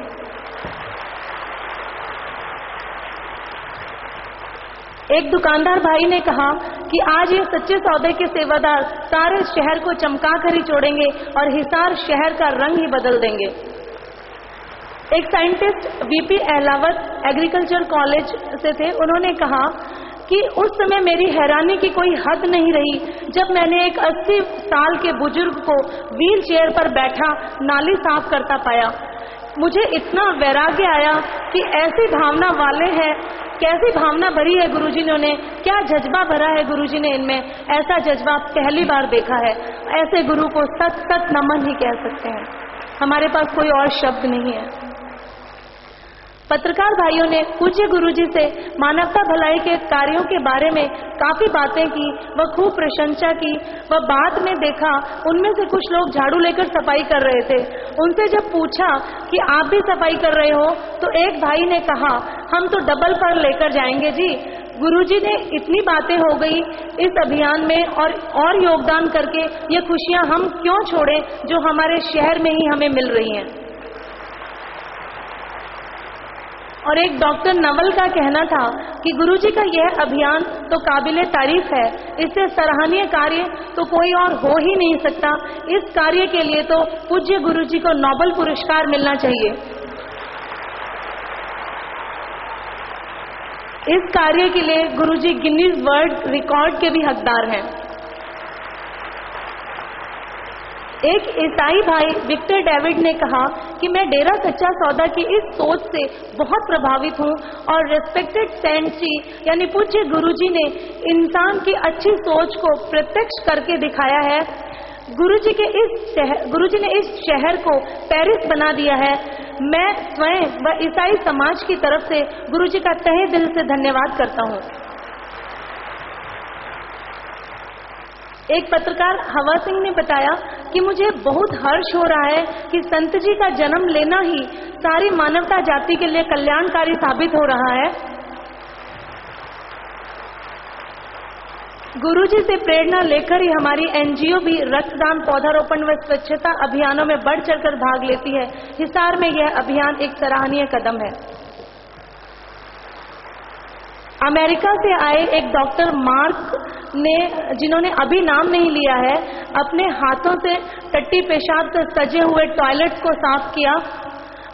एक दुकानदार भाई ने कहा कि आज ये सच्चे सौदे के सेवादार सारे शहर को चमका कर ही छोड़ेंगे और हिसार शहर का रंग ही बदल देंगे। एक scientist VP Ahlawat agriculture college से थे। उन्होंने कहा कि उस समय मेरी हैरानी की कोई हद नहीं रही जब मैंने एक 80 साल के बुजुर्ग को व्हील चेयर पर बैठा नाली साफ करता पाया। मुझे इतना वैराग्य आया कि ऐसी भावना वाले हैं, कैसी भावना भरी है गुरुजी ने, क्या जज्बा भरा है गुरुजी ने इनमें, ऐसा जज्बा पहली बार देखा है। ऐसे गुरु को सत सत नमन ही कह सकते हैं, हमारे पास कोई और शब्द नहीं है। पत्रकार भाइयों ने पूज्य गुरुजी से मानवता भलाई के कार्यों के बारे में काफी बातें की, वह खूब प्रशंसा की। वह बाद में देखा उनमें से कुछ लोग झाड़ू लेकर सफाई कर रहे थे। उनसे जब पूछा कि आप भी सफाई कर रहे हो, तो एक भाई ने कहा हम तो डबल पर लेकर जाएंगे जी। गुरुजी ने इतनी बातें हो गई इस अभियान में और योगदान करके ये खुशियां हम क्यों छोड़ें जो हमारे शहर में ही हमें मिल रही हैं। और एक डॉक्टर नवल का कहना था कि गुरुजी का यह अभियान तो काबिले तारीफ है, इससे सराहनीय कार्य तो कोई और हो ही नहीं सकता। इस कार्य के लिए तो पूज्य गुरुजी को नोबेल पुरस्कार मिलना चाहिए। इस कार्य के लिए गुरुजी गिनीज वर्ल्ड रिकॉर्ड के भी हकदार हैं। एक ईसाई भाई विक्टर डेविड ने कहा कि मैं डेरा सच्चा सौदा की इस सोच से बहुत प्रभावित हूँ और रेस्पेक्टेड सेंट जी यानी पूज्य गुरुजी ने इंसान की अच्छी सोच को प्रत्यक्ष करके दिखाया है। गुरुजी ने इस शहर को पेरिस बना दिया है। मैं स्वयं व ईसाई समाज की तरफ से गुरुजी का तहे दिल से धन्यवाद करता हूँ। एक पत्रकार हवा सिंह ने बताया कि मुझे बहुत हर्ष हो रहा है कि संत जी का जन्म लेना ही सारी मानवता जाति के लिए कल्याणकारी साबित हो रहा है। गुरुजी से प्रेरणा लेकर ही हमारी एनजीओ भी रक्तदान, पौधारोपण व स्वच्छता अभियानों में बढ़ चढ़कर भाग लेती है। हिसार में यह अभियान एक सराहनीय कदम है। अमेरिका से आए एक डॉक्टर मार्क ने, जिन्होंने अभी नाम नहीं लिया है, अपने हाथों से टट्टी पेशाब से सजे हुए टॉयलेट को साफ किया।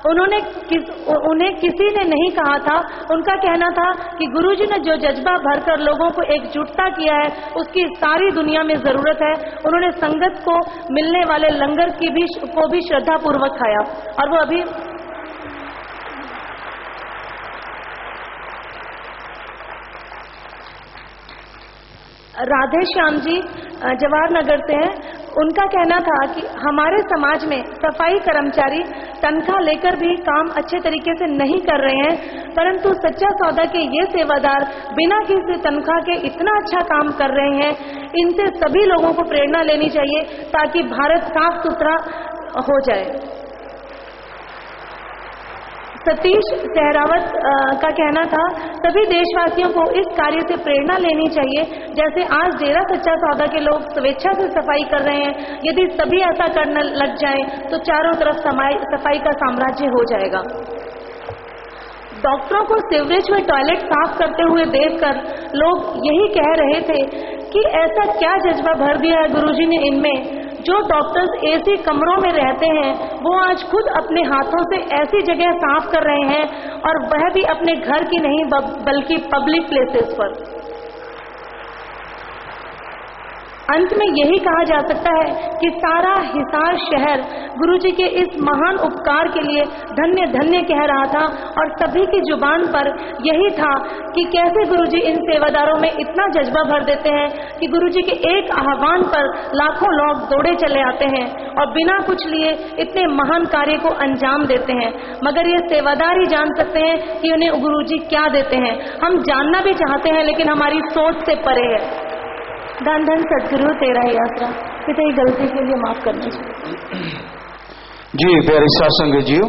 उन्हें किसी ने नहीं कहा था। उनका कहना था कि गुरुजी ने जो जज्बा भरकर लोगों को एकजुटता किया है उसकी सारी दुनिया में जरूरत है। उन्होंने संगत को मिलने वाले लंगर को भी श्रद्धा पूर्वक खाया और वो अभी राधे श्याम जी जवाहर नगर से हैं। उनका कहना था कि हमारे समाज में सफाई कर्मचारी तनख्वाह लेकर भी काम अच्छे तरीके से नहीं कर रहे हैं, परंतु सच्चा सौदा के ये सेवादार बिना किसी तनख्वाह के इतना अच्छा काम कर रहे हैं। इनसे सभी लोगों को प्रेरणा लेनी चाहिए ताकि भारत साफ सुथरा हो जाए। सतीश सहरावत का कहना था सभी देशवासियों को इस कार्य से प्रेरणा लेनी चाहिए। जैसे आज डेरा सच्चा सौदा के लोग स्वेच्छा से सफाई कर रहे हैं, यदि सभी ऐसा करने लग जाएं तो चारों तरफ सफाई का साम्राज्य हो जाएगा। डॉक्टरों को सीवरेज में टॉयलेट साफ करते हुए देखकर लोग यही कह रहे थे कि ऐसा क्या जज्बा भर दिया है गुरुजी ने इनमें। जो डॉक्टर्स एसी कमरों में रहते हैं वो आज खुद अपने हाथों से ऐसी जगह साफ कर रहे हैं और वह भी अपने घर की नहीं बल्कि पब्लिक प्लेसेस पर। अंत में यही कहा जा सकता है कि सारा हिसार शहर गुरुजी के इस महान उपकार के लिए धन्य धन्य कह रहा था और सभी की जुबान पर यही था कि कैसे गुरुजी इन सेवादारों में इतना जज्बा भर देते हैं कि गुरुजी के एक आह्वान पर लाखों लोग दौड़े चले आते हैं और बिना कुछ लिए इतने महान कार्य को अंजाम देते हैं। मगर ये सेवादार ही जान सकते हैं कि उन्हें गुरुजी क्या देते हैं। हम जानना भी चाहते हैं लेकिन हमारी सोच से परे है। धन धन सदगुरु तेरा ही आसरा। पिता ही गलती के लिए माफ करना चाहिए। जी प्यारे सत्संग जीव,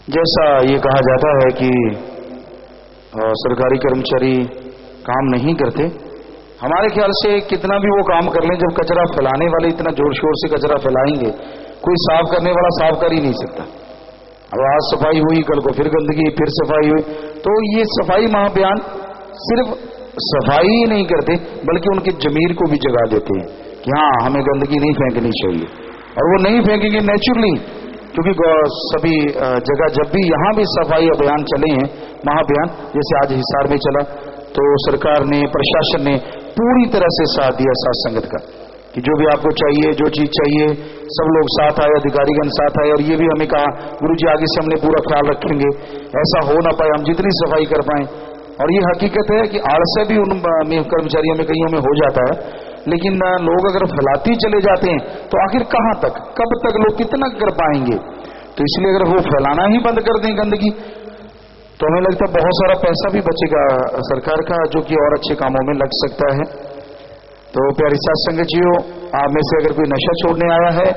जैसा ये कहा जाता है कि सरकारी कर्मचारी काम नहीं करते, हमारे ख्याल से कितना भी वो काम कर लें, जब कचरा फैलाने वाले इतना जोर शोर से कचरा फैलाएंगे, कोई साफ करने वाला साफ कर ही नहीं सकता। अब आज सफाई हुई, कल को फिर गंदगी, फिर सफाई हुई, तो ये सफाई महाअभियान सिर्फ सफाई ही नहीं करते बल्कि उनकी जमीर को भी जगा देते हैं कि हाँ हमें गंदगी नहीं फेंकनी चाहिए, और वो नहीं फेंकेंगे नेचुरली, क्योंकि सभी जगह जब भी यहाँ भी सफाई अभियान चले हैं, महाअभियान जैसे आज हिसार में चला, तो सरकार ने, प्रशासन ने पूरी तरह से साथ दिया साथ संगत का। कि जो भी आपको चाहिए, जो चीज चाहिए, सब लोग साथ आए, अधिकारीगण साथ आए। और ये भी हमें कहा गुरुजी आगे से हमने पूरा ख्याल रखेंगे, ऐसा हो ना पाए, हम जितनी सफाई कर पाए। और ये हकीकत है कि आलस्य भी उन कर्मचारियों में कईयों में हो जाता है, लेकिन लोग अगर फैलाते चले जाते हैं तो आखिर कहां तक, कब तक लोग कितना कर पाएंगे। तो इसलिए अगर वो फैलाना ही बंद कर दें गंदगी, तो हमें लगता है बहुत सारा पैसा भी बचेगा सरकार का, जो कि और अच्छे कामों में लग सकता है। तो प्यारी साथ संगतियों, आप में से अगर कोई नशा छोड़ने आया है,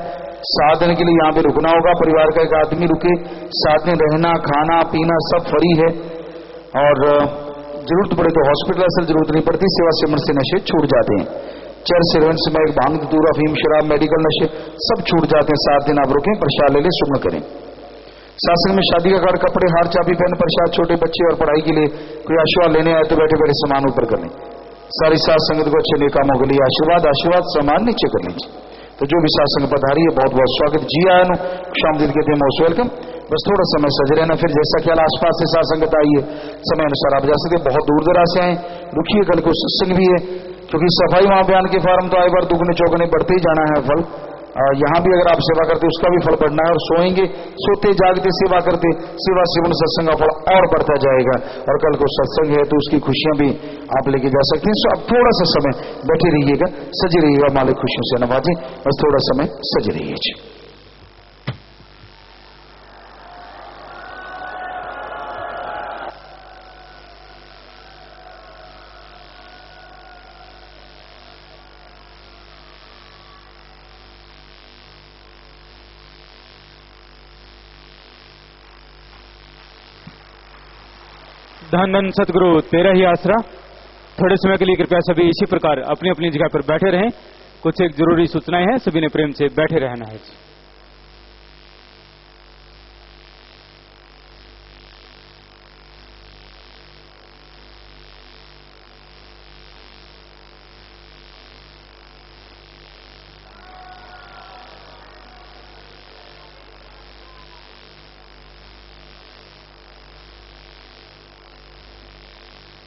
7 दिन के लिए यहाँ पे रुकना होगा, परिवार का एक आदमी रुके, 7 दिन रहना खाना पीना सब फ्री है। और जरूरत पड़े तो हॉस्पिटल असल जरूरत नहीं पड़ती, सेवा सिमर से नशे छूट जाते हैं। चर्च सर्वेंट्स में एक भांग धतूरा अफीम शराब मेडिकल नशे सब छूट जाते हैं। 7 दिन आप रुकें, प्रसाद ले लें, सुबह करें। शासन में शादी का कार्ड, कपड़े, हार, चाबी, पेन, प्रसाद, छोटे बच्चे और पढ़ाई के लिए कोई आशीर्वाद लेने आए तो बैठे बैठे सामान ऊपर कर लें। सारी साथ संगत को अच्छे नेक कामों के लिए आशीर्वाद सामान नीचे कर लीजिए। तो जो भी साथ संगत पधारी है बहुत बहुत स्वागत। जी आया नु शामदीद कहते हैं मोस्ट वेलकम। बस थोड़ा समय सज रहना, फिर जैसा ख्याल आसपास से साथ संगत आई है समय अनुसार आप जा सकते। बहुत दूर दराज से आए, रुकिए, कल को सत्संग भी है, क्योंकि सफाई महाअभियान के फार्म तो आए बार दुगने चौगने बढ़ते ही जाना है फल। यहाँ भी अगर आप सेवा करते उसका भी फल बढ़ना है, और सोएंगे सोते जागते सेवा करते सेवा सेवन सत्संग का फल और बढ़ता जाएगा। और कल को सत्संग है तो उसकी खुशियां भी आप लेके जा सकते हैं। सो अब थोड़ा सा समय बैठे रहिएगा, सजे रहिएगा, मालिक खुशियों से नवाजे। बस थोड़ा समय सजे रहिए जी। धन धन सतगुरु तेरा ही आसरा। थोड़े समय के लिए कृपया सभी इसी प्रकार अपनी अपनी जगह पर बैठे रहें। कुछ एक जरूरी सूचनाएं हैं, सभी ने प्रेम से बैठे रहना है।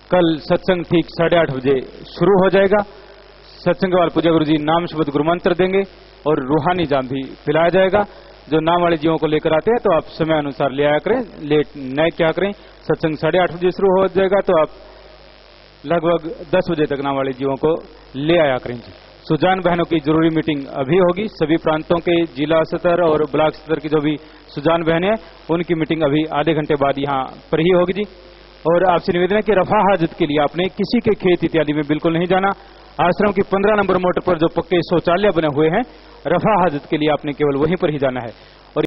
कल सत्संग ठीक 8:30 बजे शुरू हो जाएगा। सत्संग के बाद पूजा गुरु जी नाम शब्द गुरु मंत्र देंगे और रूहानी जाम भी पिलाया जाएगा। जो नाम वाले जीवों को लेकर आते हैं तो आप समय अनुसार ले आया करें, लेट न क्या करें। सत्संग 8:30 बजे शुरू हो जाएगा तो आप लगभग 10 बजे तक नाम वाले जीवों को ले आया करें। सुजान बहनों की जरूरी मीटिंग अभी होगी। सभी प्रांतों के जिला स्तर और ब्लॉक स्तर की जो भी सुजान बहनें हैं उनकी मीटिंग अभी आधे घंटे बाद यहाँ पर ही होगी जी। और आपसे निवेदन है कि रफा हाजत के लिए आपने किसी के खेत इत्यादि में बिल्कुल नहीं जाना। आश्रम की 15 नंबर मोटर पर जो पक्के शौचालय बने हुए हैं, रफा हाजत के लिए आपने केवल वहीं पर ही जाना है।